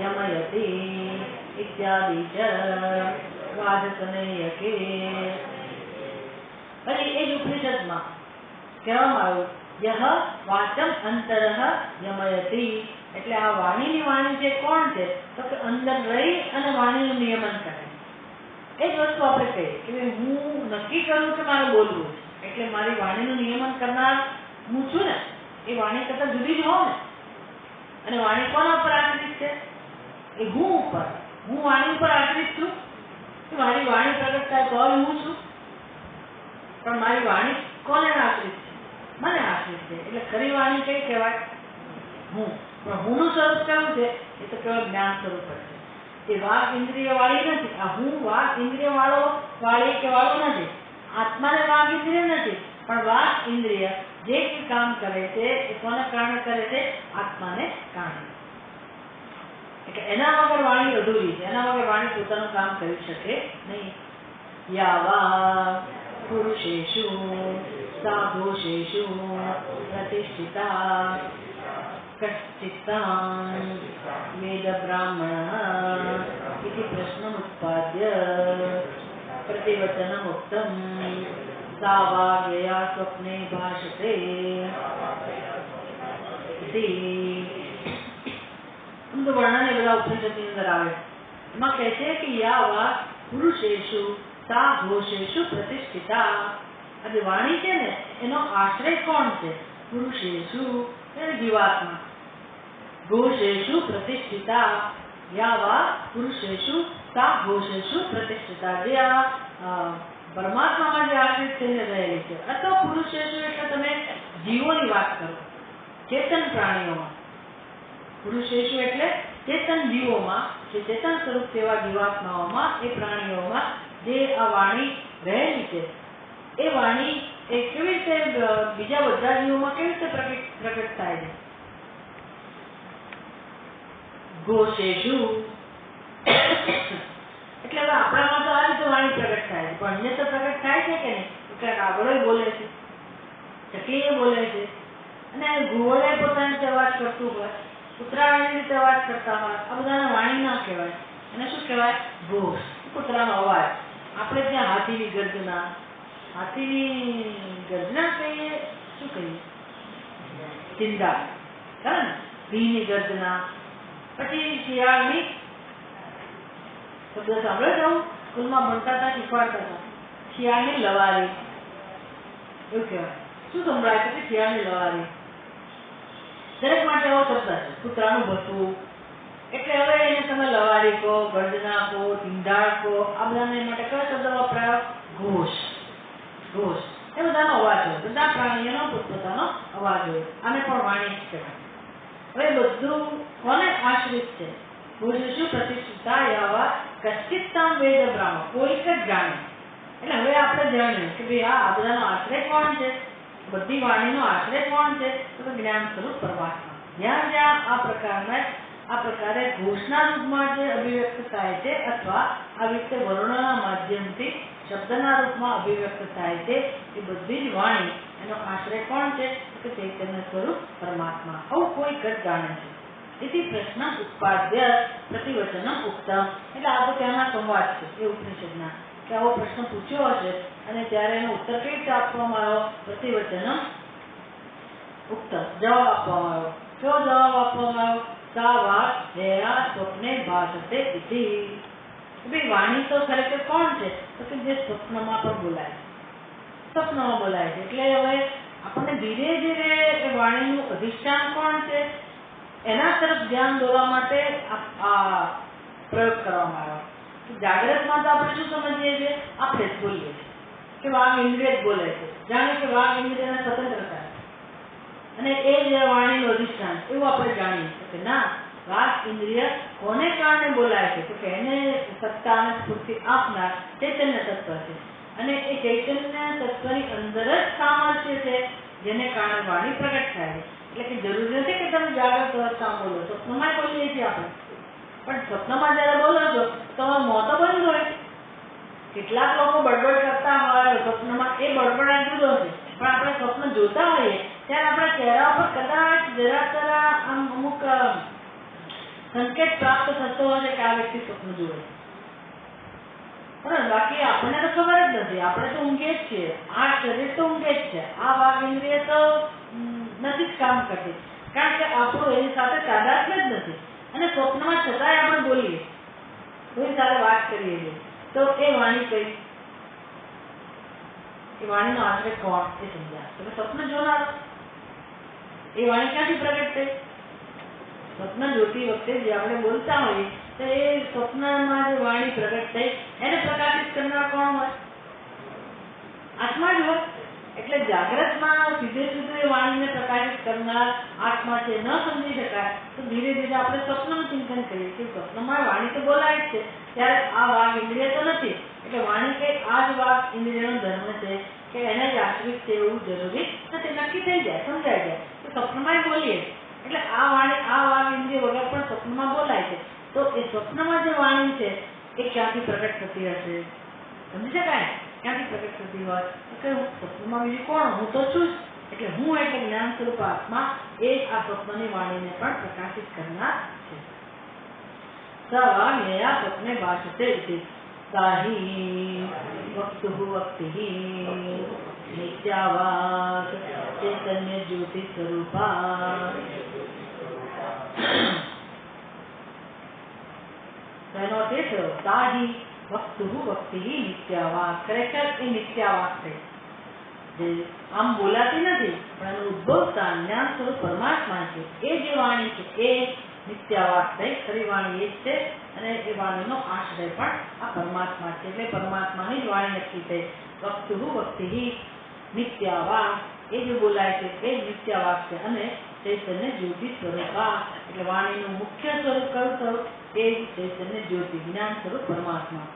યમયતિ ઇત્યાદિ ચ વાદસનયકે. પછી એ જ ઉપનિષદમાં કહેવામાં આવ્યું યહ વાચમ અંતરઃ યમયતિ. એટલે આ વાણીની વાણી જે કોણ છે? તો કે અંદર રહી અને વાણીનું નિયમન કરે. એ જ વસ્તુ આપણે કહીએ કે હું નક્કી કરું કે મારે બોલવું છે, એટલે મારી વાણીનું નિયમન કરનાર હું છું ને. એ વાણી કરતા જુદી જ હોઉં ને. અને વાણી કોના ઉપર આશ્રિત છે? એ હું ઉપર. હું વાણી ઉપર આશ્રિત છું કે મારી વાણી પ્રગટ થાય તો હું છું, પણ મારી વાણી કોને આશ્રિત છે? મને આશ્રિત છે. એટલે ખરી વાણી કઈ કહેવાય? હું. પણ હુંનું સ્વરૂપ કેવું છે? એ તો કેવળ જ્ઞાન સ્વરૂપ છે. એ વાક ઇન્દ્રિય વાળી નથી. આ હું વાક ઇન્દ્રિય વાળી કે વાળો નથી. આત્માને વાક ઇન્દ્રિય નથી, પણ વાક ઇન્દ્રિય જે કામ કરે છે એ કોને કારણે કરે છે? આત્માને કારણે. એટલે એના વગર વાણી અધૂરી છે. એના વગર વાણી પોતાનું કામ કરી શકે નહીં. યાવા પુરુષેષુ સાધોષેષુ પ્રતિષ્ઠિતા કશ્ચિત્તાન વેદ બ્રાહ્મણ ઇતિ પ્રશ્નમુત્પાદ્ય પ્રતિવચનમુક્તમ સા વાગ્યયા સ્વપ્ને ભાષતે. વર્ણન એ બધા ઉપનિષદની અંદર આવે. એમાં કહે છે કે યા વાત પુરુષેષુ સા ઘોષેષુ પ્રતિષ્ઠિતા. આ જે વાણી છે ને એનો આશ્રય કોણ છે? પુરુષેષુ એટલે જીવાત્મા. ઘોષેષુ પ્રતિષ્ઠિતા. યા વા પુરુષેષુ સા ઘોષેષુ પ્રતિષ્ઠિતા. જે આ પરમાત્મામાં જે આશ્રિત થઈને રહેલી છે. અથવા પુરુષેષુ એટલે તમે જીવોની વાત કરો, ચેતન પ્રાણીઓમાં. પુરુષેષુ એટલે ચેતન જીવોમાં, જે ચેતન સ્વરૂપ તેવા જીવાત્માઓમાં, એ પ્રાણીઓમાં જે આ વાણી રહેલી છે, એ વાણી એ કેવી રીતે બીજા બધા જીવોમાં કેવી રીતે પ્રગટ થાય છે? ઘોષેષુ એટલે હવે આપણામાં તો આ રીતે વાણી પ્રગટ થાય છે, પણ અન્ય તો પ્રગટ થાય છે કે નહીં? ક્યાંક આગળ બોલે છે, ચકલીએ બોલે છે, અને ઘુવડે પોતાની અવાજ કરતું હોય, કૂતરાની રીતે અવાજ કરતા હોય. આ બધાને વાણી ના કહેવાય. એને શું કહેવાય? ઘોષ. કૂતરાનો અવાજ. આપણે ત્યાં હાથીની ગર્જના, હાથીની ગર્જના કહીએ, શું કહીએ? ચિંતા. ખરે ને? ભીની ગર્જના. પછી શિયાળની શબ્દ સાંભળે જાઉં, સ્કૂલમાં ભણતા હતા, શીખવાડતા હતા. શિયાળની લવારી એવું કહેવાય. શું સંભળાય છે? શિયાળની લવારી. દરેક માટે એવો શબ્દ છે. કૂતરાનું ભસવું. એટલે હવે એને તમે લવારી કહો, ગર્જના કહો, ટીંડાળ કહો, આ બધાને માટે કયો શબ્દ વપરાયો? ઘોષ. ઘોષ, એ બધાનો અવાજ હોય, બધા પ્રાણીઓનો પોતપોતાનો અવાજ હોય. આને પણ વાણી જ કહેવાય. હવે બધું કોને આશ્રિત છે? ભૂષુ પ્રતિષ્ઠિતા યાવા કશ્ચિત્તામ વેદ બ્રાહ્મણ, કોઈક જ જાણે. એટલે હવે આપણે જાણ્યું કે ભાઈ આ બધાનો આશ્રય કોણ છે, બધી વાણીનો આશ્રય કોણ છે? તો જ્ઞાન સ્વરૂપ પરમાત્મા. જ્યાં જ્યાં આ પ્રકારે ઘોષના રૂપમાં જે અભિવ્યક્ત થાય છે અથવા આવી રીતે વર્ણોના માધ્યમથી શબ્દના રૂપમાં અભિવ્યક્ત થાય છે, એ બધી જ વાણી એનો આશ્રય કોણ છે? તો ચૈતન્ય સ્વરૂપ પરમાત્મા. આવું કોઈ જ જાણે છે. એથી પ્રશ્ન ઉત્પાદ્ય પ્રતિવચનમ ઉક્તમ. એટલે આ તો ત્યાંના સંવાદ છે એ ઉપનિષદના, કે આવો પ્રશ્ન પૂછ્યો હશે અને ત્યારે એનો ઉત્તર કેવી રીતે આપવામાં આવ્યો? પ્રતિવચનમ ઉક્તમ, જવાબ આપવામાં આવ્યો. કયો જવાબ આપવામાં આવ્યો? સા વાત જયા સ્વપ્ને ભાષતે ઇતિ. ભાઈ વાણી તો ખરેખર કોણ છે? તો કે જે સ્વપ્નમાં પણ બોલાય, સ્વપ્નમાં બોલાય છે. એટલે હવે આપણને ધીરે ધીરે એ વાણીનું અધિષ્ઠાન કોણ છે એના તરફ ધ્યાન દોરવા માટે આ પ્રયોગ કરવામાં આવ્યો. જાગ્રતમાં તો આપણે શું સમજીએ છીએ? આપણે જ બોલીએ છીએ કે વાઘ ઇન્દ્રિય જ બોલે છે, જાણે કે વાઘ ઇન્દ્રિયને સ્વતંત્રતા અને એ જ વાણીનું અધિષ્ઠાન, એવું આપણે જાણીએ કે ના, વાઘ ઇન્દ્રિય કોને કારણે બોલાય છે? તો કે એને સત્તા અને સ્ફૂર્તિ આપનાર ચૈતન્ય તત્વ છે. અને એ ચૈતન્ય તત્વની અંદર જ સામર્થ્ય છે જેને કારણે વાણી પ્રગટ થાય છે. એટલે કે જરૂરી નથી કે તમે જાગ્રત અવસ્થામાં બોલો, સ્વપ્નમાં બોલીએ છીએ આપણે, પણ સ્વપ્નમાં જયારે બોલો છો તમારું મોં તો બંધ હોય. કેટલાક લોકો બડબડ કરતા હોય સ્વપ્નમાં, એ બડબડાટ જુદો છે, પણ આપણે સ્વપ્ન જોતા હોઈએ ત્યારે આપણા ચહેરા પર કદાચ જરા અમુક સંકેત પ્રાપ્ત થતો હશે કે આ વ્યક્તિ સ્વપ્ન જુએ. બરાબર, બાકી આપણને તો ખબર જ નથી. આપણે તો ઊંઘે જ છીએ, આ શરીર તો ઊંઘે જ છે, આ વાઘ ઇન્દ્રિય તો નથી જ કામ કરતી, કારણ કે આપણું એની સાથે તાદાત્મ્ય જ નથી. અને સ્વપ્નમાં છતાંય આપણે બોલીએ, કોઈ સાથે વાત કરીએ છીએ, તો એ વાણી કઈ? એ વાણીનો આશ્રય કોણ? એ સમજાય. તમે સ્વપ્ન જોનાર, એ વાણી ક્યાંથી પ્રગટ થઈ? સ્વપ્ન જોતી વખતે જે આપણે બોલતા હોઈએ તો એ સ્વપ્નમાં જે વાણી પ્રગટ થઈ એને પ્રકાશિત કરનાર કોણ હોય? આત્મા જ હોય. એટલે જાગ્રતમાં સીધે સીધું એ વાણીને પ્રકાશિત કરનાર આત્મા છે, ન સમજી શકાય તો ધીરે ધીરે આપણે સ્વપ્નનું ચિંતન કરીએ કે સ્વપ્નમાં વાણી તો બોલાય જ છે, ત્યારે આ વાઘ ઇન્દ્રિય તો નથી. એટલે વાણી કઈ આ જ વાઘ ઇન્દ્રિયનો ધર્મ છે કે એને જ આશ્રિત છે એવું જરૂરી નથી. નક્કી થઈ જાય, સમજાય જાય કે સ્વપ્નમાં બોલીએ એટલે આ વાઘ ઇન્દ્રિય વગર પણ સ્વપ્નમાં બોલાય છે. તો એ સ્વપ્નમાં જે વાણી છે એ ક્યાંથી પ્રગટ થતી હશે? સમજી શકાય ક્યાંથી પ્રગટ થતી હોય? કે સ્વપ્નમાં બીજું કોણ? હું તો છું જ. એટલે હું એટલે જ્ઞાન સ્વરૂપ આત્મા એ જ આ સ્વપ્નની વાણીને પણ પ્રકાશિત કરનાર છે. સવા ન્યા સ્વપ્ને ભાષતે ઇતિ સાહી વક્તુઃ વક્તિઃ નિત્યાવાક ચૈતન્ય જ્યોતિ સ્વરૂપા. તેનો અર્થ એ થયો સાહી વક્તુઃ વક્તિઃ નિત્યાવાક. ખરેખર એ નિત્યાવાક છે, જે આમ બોલાતી નથી પણ એનું ઉદ્ભવતા જ્ઞાન સ્વરૂપ પરમાત્મા છે. એ જે વાણી છે એ નિત્યાવાક થઈ, ખરી વાણી એ જ છે અને એ વાણીનો આશ્રય પણ આ પરમાત્મા છે. એટલે પરમાત્માની જ વાણી નક્કી થઈ. વક્તુઃ વક્તિઃ નિત્યાવાક, એ જે બોલાય છે એ નિત્યાવાક છે. અને ચૈતન્ય જ્યોતિ સ્વરૂપા, એટલે વાણીનું મુખ્ય સ્વરૂપ કયું સ્વરૂપ? એ જ ચૈતન્ય જ્યોતિ જ્ઞાન સ્વરૂપ પરમાત્મા.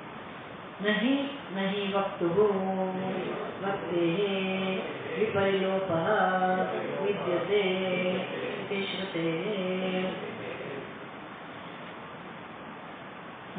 નહીં નહીં વક્તુઃ વક્તેઃ વિપરિલોપઃ વિદ્યતે શ્રુતે.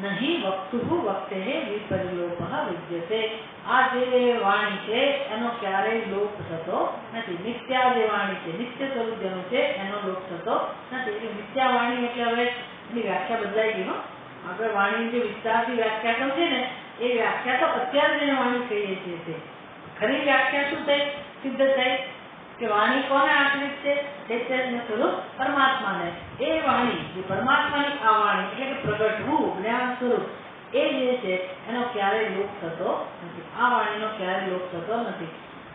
નહીં વક્તુઃ વક્તેઃ વિપરિલોપઃ વિદ્યતે. આ જે વાણી છે એનો ક્યારેય લોપ થતો નથી. નિત્યા જે વાણી છે, નિત્ય સ્વરૂપ જેનું છે એનો લોપ થતો નથી. એટલે મિથ્યા વાણી એટલે હવે એની વ્યાખ્યા બદલાઈ ગઈ. આપણે વાણી જે વિસ્તારથી વ્યાખ્યા સમજે ને એ વ્યાખ્યા તો અત્યારે જેને વાણી કહીએ છીએ તે ખરી વ્યાખ્યા શું થઈ સિદ્ધ થઈ કે વાણી કોને આશ્રિત છે? ચૈતન્ય સ્વરૂપ પરમાત્માને. એ વાણી જે પરમાત્માની આ વાણી એટલે કે પ્રગટવું જ્ઞાન સ્વરૂપ એ જે છે એનો ક્યારેય લોપ થતો નથી. આ વાણીનો ક્યારેય લોપ થતો નથી.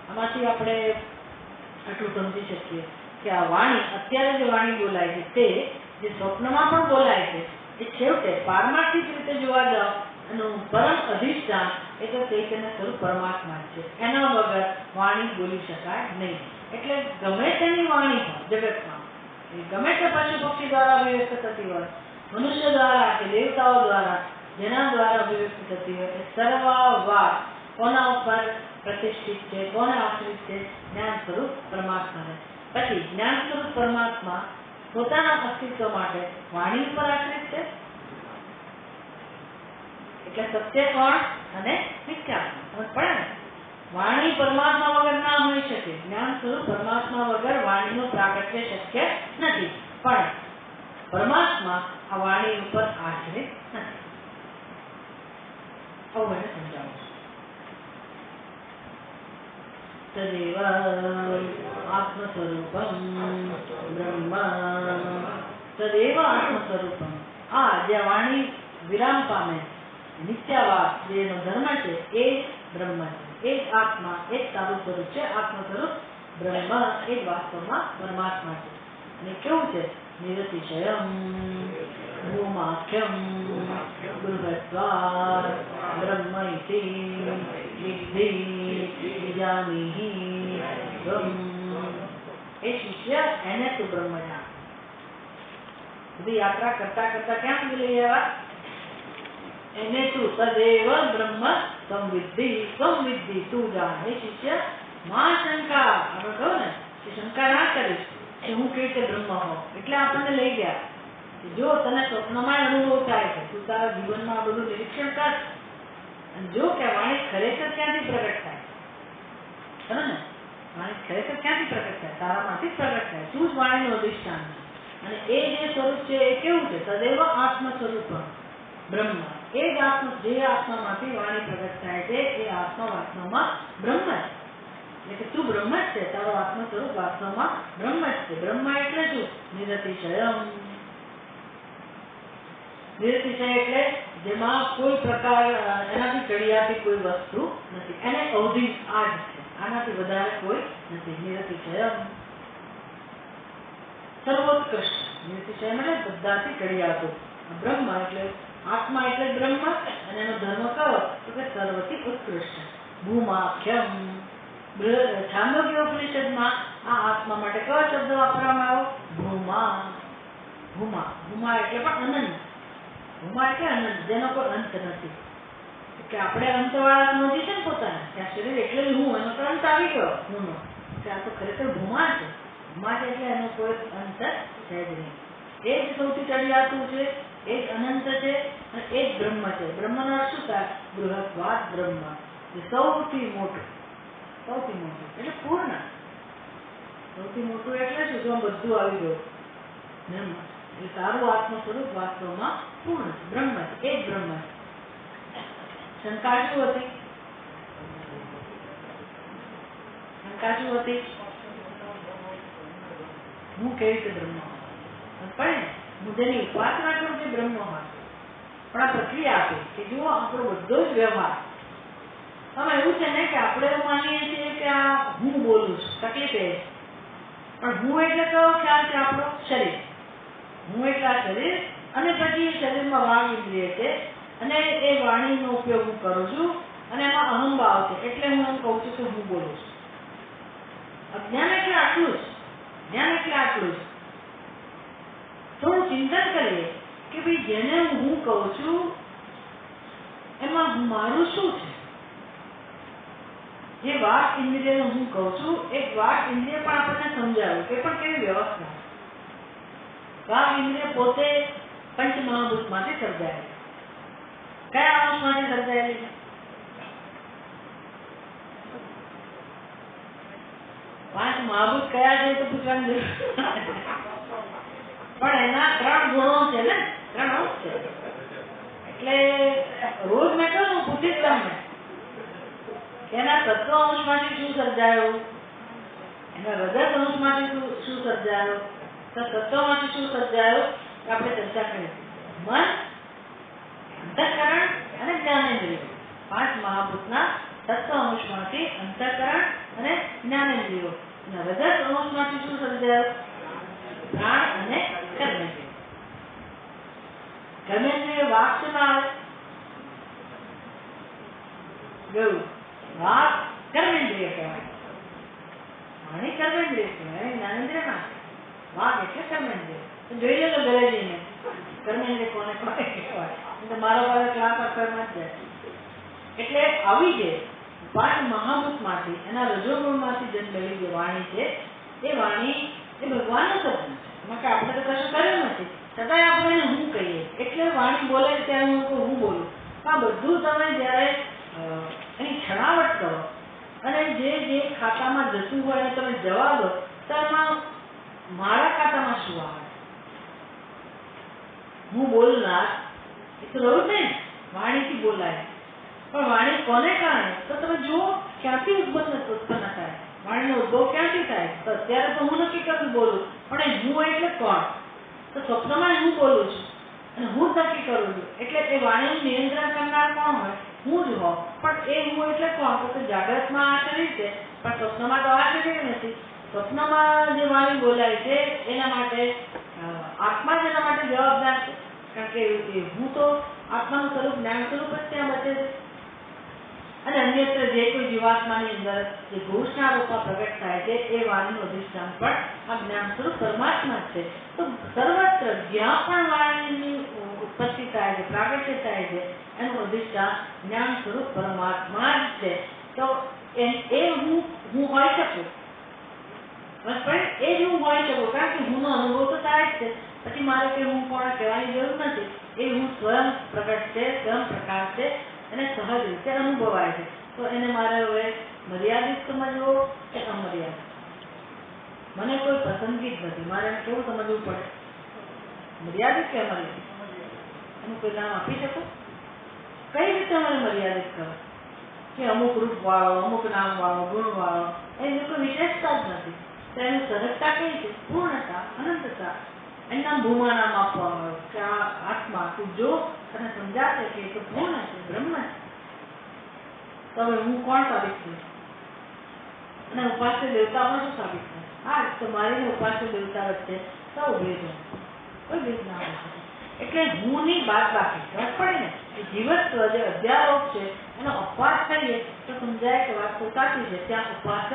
આમાંથી આપણે આટલું સમજી શકીએ કે આ વાણી અત્યારે જે વાણી બોલાય છે તે જે સ્વપ્નમાં પણ બોલાય છે એ છેવટે પારમાર્થિક રીતે જોવા જાવ એનું પરમ અધિષ્ઠાન એ તો ચૈતન્ય સ્વરૂપ પરમાત્મા છે. એના વગર વાણી બોલી શકાય નહીં. એટલે ગમે તેની વાણી હોય જગતમાં, ગમે તે પશુ પક્ષી દ્વારા અભિવ્યક્ત થતી હોય, મનુષ્ય દ્વારા કે દેવતાઓ દ્વારા, જેના દ્વારા અભિવ્યક્ત થતી હોય, એ સર્વવાર કોના ઉપર પ્રતિષ્ઠિત છે, કોને આશ્રિત છે? જ્ઞાન સ્વરૂપ પરમાત્માને. પછી જ્ઞાન સ્વરૂપ પરમાત્મા પોતાના અસ્તિત્વ માટે વાણી ઉપર આશ્રિત છે. એટલે સત્ય કોણ અને મિથ્યા સમજ પડે ને? વાણી પરમાત્મા વગર ના હોઈ શકે. જ્ઞાન સ્વરૂપ પરમાત્મા વગર વાણીનું પ્રાગટ્ય શક્ય નથી. પણ પરમાત્મા આ વાણી ઉપર આશ્રિત નથી. આવું મને સમજાવું છું. તદેવ આત્મ સ્વરૂપમ બ્રહ્મ. તદેવ આત્મ સ્વરૂપમ. આ જે વાણી વિરામ પામે, નિત્યાવાદ જેનો ધર્મ છે, એ બ્રહ્મ છે, એ જ આત્મા, એ જ તારું સ્વરૂપ છે. આત્મ સ્વરૂપ બ્રહ્મ એ જ વાસ્તવમાં પરમાત્મા છે. અને કેવું છે? નિરતિશયમ ભૂમાખ્યમ બૃહત્વાર બ્રહ્મ ઇતિ વિદ્ધિ વિજામિહિ બ્રહ્મ. એ શિષ્ય એને તું બ્રહ્મ જાણ. બધી યાત્રા કરતા કરતા ક્યાં સુધી લઈ આવ્યા? એને તું તદેવ બ્રહ્મ સંવિદ્ધિ સંવિદ્ધિ તું જાણ. હે શિષ્ય, માં શંકા, આપણે કહો ને કે શંકા ના કરીશ કે હું કેવી રીતે બ્રહ્મ હોઉં. એટલે આપણને લઈ ગયા કે જો તને સ્વપ્નમાં અનુભવ થાય છે, તું તારા જીવનમાં આ બધું નિરીક્ષણ કર અને જો કે વાણી ખરેખર ક્યાંથી પ્રગટ થાય. ખરો ને? વાણી ખરેખર ક્યાંથી પ્રગટ થાય? તારામાંથી જ પ્રગટ થાય. તું જ વાણીનું અધિષ્ઠાન છે. અને એ જે સ્વરૂપ છે એ કેવું છે? તદેવ આત્મ સ્વરૂપ બ્રહ્મ. એ જ આત્મ, જે આત્મામાંથી વાણી પ્રગટ થાય છે, એ આત્મા વાસ્તવમાં બ્રહ્મ છે. એટલે કે તું બ્રહ્મ જ છે. તારો આત્મ સ્વરૂપ વાસ્તવમાં બ્રહ્મ જ છે. બ્રહ્મ એટલે શું? નિરતિશયમ. નિરતિશય એટલે જેમાં કોઈ પ્રકાર, એનાથી ચડિયાતી કોઈ વસ્તુ નથી. એને અવધિ આ જ છે, આનાથી વધારે કોઈ નથી. નિરતિશયમ સર્વોત્કૃષ્ટ. નિરતિશય એટલે બધાથી ચડિયાતું. બ્રહ્મ એટલે આત્મા એટલે બ્રહ્મ. અને એનો ધર્મ કયો? તો કે સર્વથી ઉત્કૃષ્ટ. ભૂમાખ્યમ. છાંદોગ્ય ઉપનિષદમાં આ આત્મા માટે કયો શબ્દ વાપરવામાં આવ્યો? ભૂમા. ભૂમા. ભૂમા એટલે પણ અનંત. ભૂમા એટલે અનંત, જેનો કોઈ અંત નથી. કે આપણે અંતવાળા સમજી છે ને પોતાને, કે આ શરીર એટલે જ હું, એનો તો અંત આવી ગયો હુંનો. કે આ તો ખરેખર ભૂમા છે. ભૂમા છે એટલે એનો કોઈ અંત છે જ નહીં. એ જ સૌથી ચડિયાતું છે, એ જ અનંત છે અને એ જ બ્રહ્મ છે. બ્રહ્મનો અર્થ શું થાય? બૃહત્વાદ બ્રહ્મ. એ સૌથી મોટું. સૌથી મોટું એટલે પૂર્ણ. સૌથી મોટું એટલે શું? જો બધું આવી ગયું બ્રહ્મ. એટલે તારું આત્મ સ્વરૂપ વાસ્તવમાં પૂર્ણ છે, બ્રહ્મ છે, એ જ બ્રહ્મ છે. શંકા શું હતી? શંકા શું હતી? હું કેવી રીતે બ્રહ્મ હોય? પણ હું જેની ઉપાસના કરું તે બ્રહ્મ હોય. પણ આ પ્રક્રિયા આપી કે જુઓ, આપણો બધો જ વ્યવહાર હવે એવું છે ને કે આપણે એવું માનીએ છીએ કે આ હું બોલું છું, તકલીફ એ. પણ હું એટલે કયો ખ્યાલ છે? આપણો શરીર. હું એટલે આ શરીર. અને પછી એ શરીરમાં વાગ ઇન્દ્રિય છે અને એ વાણીનો ઉપયોગ હું કરું છું અને એમાં અહંભાવ છે. એટલે હું એમ કહું છું કે હું બોલું છું. અજ્ઞાન એટલે આટલું જ. જ્ઞાન એટલે આટલું જ. થોડું ચિંતન કરીએ કે ભાઈ જેને હું કહું છું એમાં મારું શું છે? જે વાક ઇન્દ્રિયનું હું કહું છું, એક વાક ઇન્દ્રિય પણ આપણને સમજાવ્યું, એ પણ કેવી વ્યવસ્થા. વાક ઇન્દ્રિય પોતે પંચમહાભૂતમાંથી સર્જાયેલી. કયા અંશમાંથી સર્જાયેલી છે? પાંચ મહાભૂત કયા છે તો પૂછવાની જરૂર. પણ એના 3 ગુણો છે ને, 3 અંશ છે. એટલે રોજ મેં કહું પૂછીશ તમને એના તત્વ અંશમાંથી શું સર્જાયું, એના રજત અંશમાંથી શું સર્જાયું, તત્વમાંથી શું સર્જાયું, આપણે ચર્ચા કરી. મન, અંતઃકરણ અને જ્ઞાનેન્દ્રિયો. 5 મહાભૂતના તત્વ અંશમાંથી અંતઃકરણ અને જ્ઞાનેન્દ્રિયો. અને રજત અંશમાંથી શું સર્જાયું? પ્રાણ અને કર્મેન્દ્રિય. કર્મેન્દ્રિય વાક શેમાં આવે? ગયું. વાક કર્મેન્દ્રિય કહેવાય. વાણી કર્મેન્દ્રિય કહેવાય, જ્ઞાનેન્દ્રિય ના. વાક એટલે કર્મેન્દ્રિય. જોઈ લે તો ઘરે જઈને કર્મેન્દ્રિય કોને કહેવાય. મારો વાળો ક્લાસ અક્ષરમાં જ જાય. એટલે આવી જે 5 મહાભૂતમાંથી એના રજોગુણમાંથી જન્મેલી જે વાણી છે એ વાણી એ ભગવાનનું સપનું છે. એમાં કે આપણે તો કશું કર્યું નથી, છતાંય આપણે એને હું કહીએ. એટલે વાણી બોલે ત્યારે હું બોલું. આ બધું તમે જ્યારે એની છણાવટ કરો અને જે ખાતામાં જતું હોય તમે જવા દો તો એમાં મારા ખાતામાં શું આવે? હું બોલનાર એ તો રહું ને, વાણીથી બોલાય. પણ વાણી કોને કારણે? તો તમે જુઓ ક્યાંથી ઉત્પન્ન થાય, વાણીનો ઉદ્ભવ ક્યાંથી થાય? તો અત્યારે તો હું નક્કી કરું બોલું, પણ એ હું એટલે કોણ? તો સ્વપ્નમાં હું બોલું છું અને હું નક્કી કરું છું. એટલે એ વાણીનું નિયંત્રણ કરનાર કોણ હોય? હું જ હોઉં. પણ એ હું એટલે કોણ? તો જાગ્રતમાં આ શરીર છે, પણ સ્વપ્નમાં તો આ શરીર નથી. સ્વપ્નમાં જે વાણી બોલાય છે એના માટે આત્મા જ એના માટે જવાબદાર છે. કારણ કે હું તો આત્માનું સ્વરૂપ, જ્ઞાન સ્વરૂપ જ ત્યાં બચે છે. અને અન્યત્ર જે કોઈ જીવાત્માની અંદર જે ઘોષના રૂપમાં પ્રગટ થાય છે એ વાણીનું અધિષ્ઠાન પણ આ જ્ઞાન સ્વરૂપ પરમાત્મા છે. તો સર્વત્ર જ્યાં પણ વાણીની ઉત્પત્તિ થાય છે, પ્રાગટ્ય થાય છે, એનું અધિષ્ઠાન જ્ઞાન સ્વરૂપ પરમાત્મા જ છે. તો એ હું હોઈ શકું, પણ એ જ હું હોઈ શકું. કારણ કે હુંનો અનુભવ તો થાય જ છે. પછી મારે કે હું કોણ કહેવાની જરૂર નથી. એ હું સ્વયં પ્રગટ છે, સ્વયં પ્રકાશ છે અને સહજ રીતે અનુભવાય છે. તો એને મારે હવે મર્યાદિત સમજવો કે અમર્યાદિત? મને કોઈ પસંદગી જ નથી. મારે કેવું સમજવું પડે? મર્યાદિત કે અમર્યાદિત? એનું કોઈ નામ આપી શકો? કઈ રીતે મને મર્યાદિત કરો કે અમુક રૂપ વાળો, અમુક નામ વાળો, ગુણ વાળો? એની કોઈ વિશેષતા જ નથી. તો એની સહજતા કઈ છે? પૂર્ણતા, અનંતતા. એના ભૂમા નામ આપવામાં આવ્યું કે આ આત્મા તું જો અને સમજાશે કે એ તો પૂર્ણ છે, બ્રહ્મ છે. તો હવે હું કોણ સાબિત છું? અને ઉપાસ્ય દેવતામાં શું સાબિત થાય? હા, તો મારી ઉપાસ્ય દેવતા વચ્ચે સૌ ભેદ હોય, કોઈ ભેદ ના હોય શકે. એટલે હું ની બાદ બાકી ખબર પડે ને કે જીવત્વ જે અધ્યારોપ છે એનો અપવાદ થઈએ તો સમજાય કે વાત તો સાચી છે. ત્યાં ઉપાસક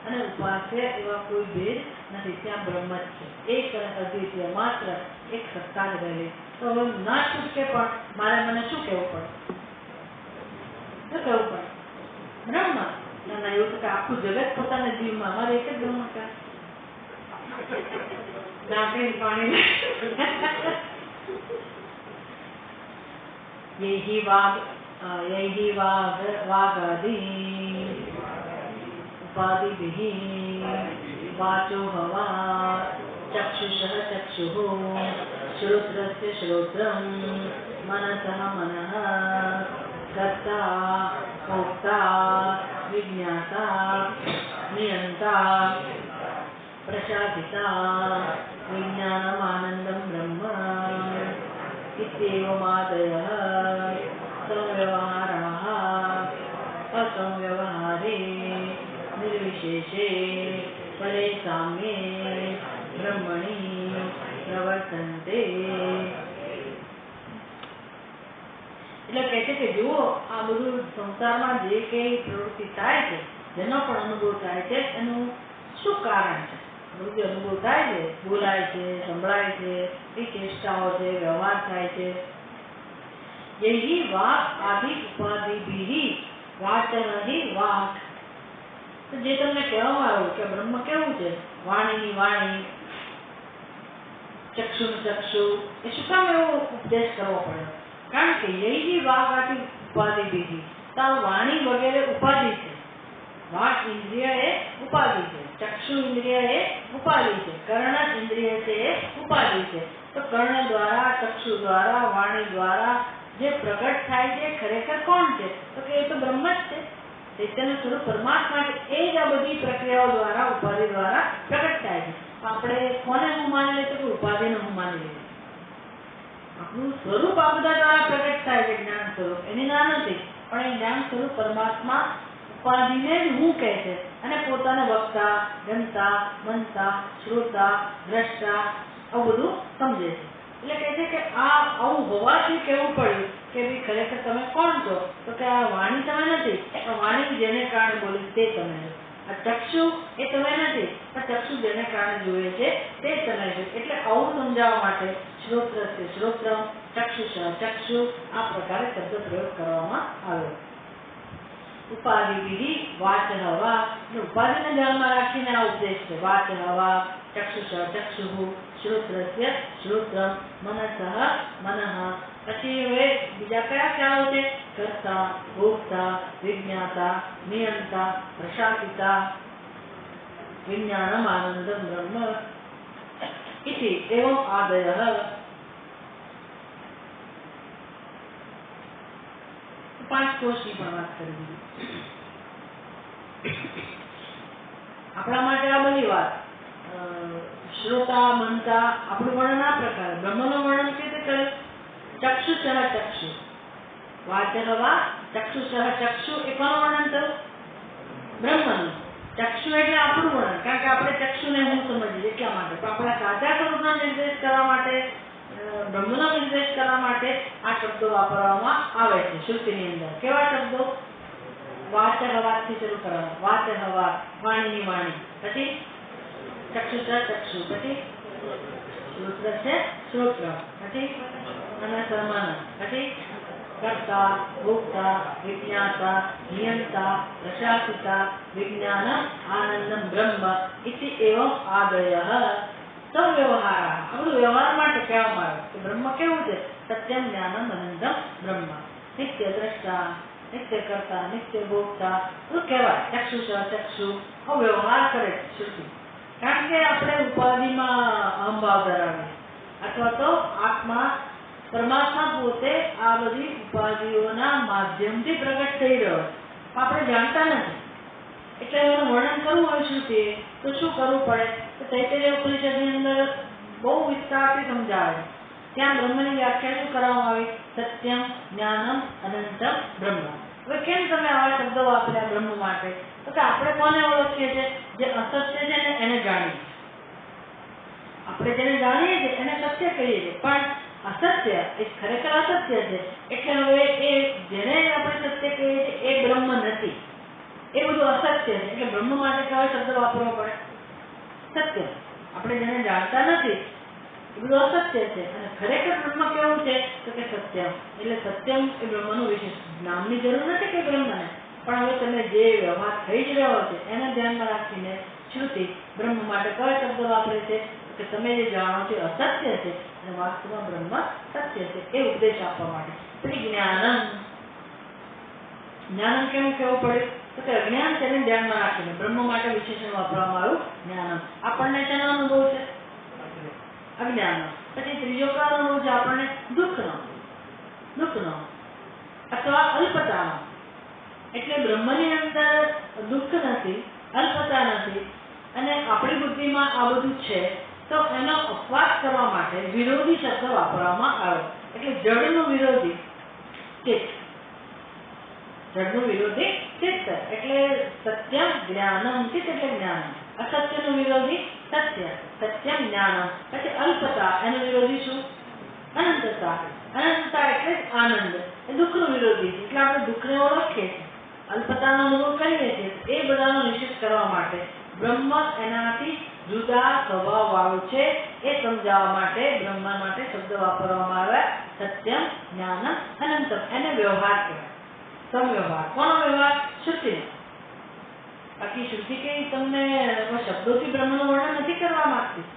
અને ઉપાસ્ય એવા કોઈ ભેદ નથી. ત્યાં બ્રહ્મ જ છે, એક અને અદ્વિતીય, માત્ર એક સત્તા જ રહેલી. તો હવે ના છૂટકે પણ મારે મને શું કહેવું પડે? શું કહેવું પડે? બ્રહ્મ. ના એવું તો આખું જગત પોતાના જીવમાં અમારે એક જ બ્રહ્મ કાંઈ નાખી પાણી યૈહિ વાગાદી ઉપાધિભિઃ વાચો ભવા ચક્ષુષઃ ચક્ષુઃ શ્રોત્રસ્ય શ્રોત્રં મનસઃ મનઃ કર્તા ભોક્તા વિજ્ઞાતા નિયંતા પ્રશાસિતા વિજ્ઞાનમાનંદં બ્રહ્મ इत्येवमादयः संव्यवहाराः असंव्यवहारे निर्विशेषे परे साम्ये ब्रह्मणि प्रवर्तन्ते. એટલે કહે છે કે જુઓ આ બધું સંસારમાં જે કંઈ પ્રવૃત્તિ થાય છે, જેનો પણ અનુભવ થાય છે, એનું શું કારણ છે? જે અનુભવ થાય છે, બોલાય છે, સંભળાય છે, એ ચેષ્ટાઓ છે, વ્યવહાર થાય છે. યૈહિ વાક આદિ ઉપાધિભિઃ વાચનહિ વાક. તો જે તમને કહેવામાં આવ્યું કે બ્રહ્મ કેવું છે? વાણીની વાણી, ચક્ષુનું ચક્ષુ. એ શું કામ એવો ઉપદેશ કરવો પડે? કારણ કે યૈહિ વાક આદિ ઉપાધિભિઃ, તો વાણી વગેરે ઉપાધિ છે. વાક ઇન્દ્રિય એ ઉપાધિ છે, ચક્ષુ ઇન્દ્રિય એ ઉપાધિ છે, કર્ણ ઇન્દ્રિય છે એ ઉપાધિ છે. તો કર્ણ દ્વારા, ચક્ષુ દ્વારા, વાણી દ્વારા જે પ્રગટ થાય છે ખરેખર કોણ છે? તો કે એ તો બ્રહ્મ જ છે, ચૈતન્ય સ્વરૂપ પરમાત્મા છે. એ જ આ બધી પ્રક્રિયાઓ દ્વારા, ઉપાધિ દ્વારા પ્રગટ થાય છે. આપણે કોને હું માની લઈએ? તો ઉપાધિને હું માની લઈએ. આપણું સ્વરૂપ આ બધા દ્વારા પ્રગટ થાય છે, જ્ઞાન સ્વરૂપ. એની ના નથી, પણ એ જ્ઞાન સ્વરૂપ પરમાત્મા ઉપાધિને જ હું કહે છે અને પોતાને વક્તા, જનતા, મનતા, શ્રોતા, દ્રષ્ટા આવું બધું સમજે છે. એટલે કહે છે કે આ આવું હોવાથી કેવું પડ્યું કે ભાઈ ખરેખર તમે કોણ છો? તો કે આ વાણી તમે નથી, પણ વાણી જેને કારણે બોલી તે તમે છો. આ ચક્ષુ એ તમે નથી, પણ ચક્ષુ જેને કારણે જોઈએ છે તે તમે છો. એટલે આવું સમજાવવા માટે શ્રોત્રસ્ય શ્રોત્રમ, ચક્ષુષ ચક્ષુ આ પ્રકારે શબ્દ પ્રયોગ કરવામાં આવ્યો. ઉપાધિ વિધિ વાચ હવા, ઉપાધિને ધ્યાનમાં રાખીને આ ઉપદેશ છે. વાચ હવા, ચક્ષુષ ચક્ષુ, શ્રોત્રસ્ય શ્રોત્રમ, મનસઃ મનઃ. પછી હવે બીજા કયા ખ્યાલો છે? કર્તા, ભોક્તા, વિજ્ઞાતા, નિયંતા, પ્રશાસિતા, વિજ્ઞાનમ આનંદમ બ્રહ્મ ઇતિ એવમ આદયઃ. પાંચ કોષની પણ વાત કરી દીધી. આપણા માટે આ બધી વાત શ્રોતા મનતા આપણું વર્ણન આ પ્રકારે. બ્રહ્મનું વર્ણન કેવી રીતે કરે? ચક્ષુષ ચક્ષુ, વાચ હવા, ચક્ષુષ ચક્ષુ એ કોનું વર્ણન થયું? બ્રહ્મનું. ચક્ષુ એટલે આપણું વર્ણન, કારણ કે આપણે ચક્ષુને હું સમજીએ એટલા માટે. પણ આપણા સાચા સ્વરૂપનો નિર્દેશ કરવા માટે, બ્રહ્મનો નિર્દેશ કરવા માટે આ શબ્દો વાપરવામાં આવે છે શ્રુતિની અંદર. કેવા શબ્દો? વાચ હવાથી શરૂ કરવાના. વાચ હવા, વાણીની વાણી. પછી ચક્ષુષ ચક્ષુ, પછી શ્રોત્ર છે શ્રોત્ર, પછી મનસઃ મન, પછી કર્તા, ભોક્તા, વિજ્ઞાતા, નિયંતા, પ્રશાસિતા, વિજ્ઞાન આનંદમ બ્રહ્મ ઇતિ એવમ આદયઃ. વ્યવહાર આપણું વ્યવહાર માટે કહેવામાં આવે કે બ્રહ્મ કેવું છે? સત્યમ જ્ઞાનમ અનંતમ બ્રહ્મ. નિત્ય દ્રષ્ટા, નિત્ય કર્તા, નિત્ય ભોક્તા એવું કહેવાય. ચક્ષુષ ચક્ષુ વ્યવહાર કરે શ્રુતિ. કારણ કે આપણે ઉપાધિમાં અહંભાવ ધરાવીએ, અથવા તો આત્મા પરમાત્મા પોતે આ બધી ઉપાધિઓના માધ્યમથી પ્રગટ થઈ રહ્યો, આપણે જાણતા નથી. એટલે એનું વર્ણન કરવું હોય શ્રુતિ તો શું કરવું પડે? તો તૈત્તરીય ઉપનિષદની અંદર બહુ વિસ્તારથી સમજાવે. ત્યાં બ્રહ્મની વ્યાખ્યા શું કરવામાં આવી? સત્યમ જ્ઞાનમ અનંતમ બ્રહ્મ. હવે કેમ તમે આવા શબ્દો વાપર્યા બ્રહ્મ માટે? તો કે આપણે કોને ઓળખીએ છીએ? જે અસત્ય છે ને એને જાણીએ. આપણે જેને જાણીએ છીએ એને સત્ય કહીએ છીએ, પણ અસત્ય એ ખરેખર અસત્ય છે. એટલે હવે એ જેને આપણે સત્ય કહીએ છીએ એ બ્રહ્મ નથી, એ બધું અસત્ય છે. એટલે બ્રહ્મ માટે કયો શબ્દ વાપરવો પડે? સત્ય. આપણે જેને જાણતા નથી એ બધું અસત્ય છે. અને ખરેખર બ્રહ્મ કેવું છે? તો કે સત્યમ. એટલે સત્યમ એ બ્રહ્મનું વિશેષ નામની જરૂર નથી કે બ્રહ્મને, પણ હવે તમે જે વ્યવહાર થઈ જ રહ્યો છે એને ધ્યાનમાં રાખીને શ્રુતિ બ્રહ્મ માટે કયો શબ્દ વાપરે છે? કે તમે જે જાણો છો અસત્ય છે અને વાસ્તવમાં બ્રહ્મ સત્ય છે, એ ઉપદેશ આપવા માટે. પછી જ્ઞાનમ. જ્ઞાનમ કેવું કહેવું પડે? તો કે અજ્ઞાન તેને ધ્યાનમાં રાખીને બ્રહ્મ માટે વિશેષણ વાપરવામાં આવ્યું જ્ઞાનમ. આપણને તેનો અનુભવ છે અજ્ઞાન. પછી ત્રીજો કયો અનુભવ છે આપણને? દુઃખનો અથવા અલ્પતાનો. એટલે બ્રહ્મની અંદર દુઃખ નથી, અલ્પતા નથી, અને આપણી બુદ્ધિમાં આ બધું છે, તો એનો અપવાદ કરવા માટે વિરોધી શબ્દ વાપરવામાં આવે. એટલે જડનું વિરોધી ચિત્ત, જડનું વિરોધી ચિત્ત એટલે સત્યમ જ્ઞાનમ. ચિત્ત એટલે જ્ઞાન. અસત્યનું વિરોધી સત્ય, સત્યમ જ્ઞાનમ. પછી અલ્પતા, એનું વિરોધી શું? અનંતતા. અનંતતા એટલે આનંદ, એ દુઃખનું વિરોધી છે. એટલે આપણે દુઃખને ઓળખીએ છીએ, અલ્પતાનો અનુભવ કરીએ છીએ. એ બધાનો નિષેધ કરવા માટે બ્રહ્મ એનાથી જુદા સ્વભાવ વાળું છે એ સમજાવવા માટે બ્રહ્મ માટે શબ્દ વાપરવામાં આવ્યા. સત્યમ જ્ઞાનમ અનંતમ. એને વ્યવહાર કહેવાય, સંવ્યવહાર. કોનો વ્યવહાર? શ્રુતિ. બાકી શ્રુતિ કઈ તમને શબ્દોથી બ્રહ્મનું વર્ણન નથી કરવા માંગતી,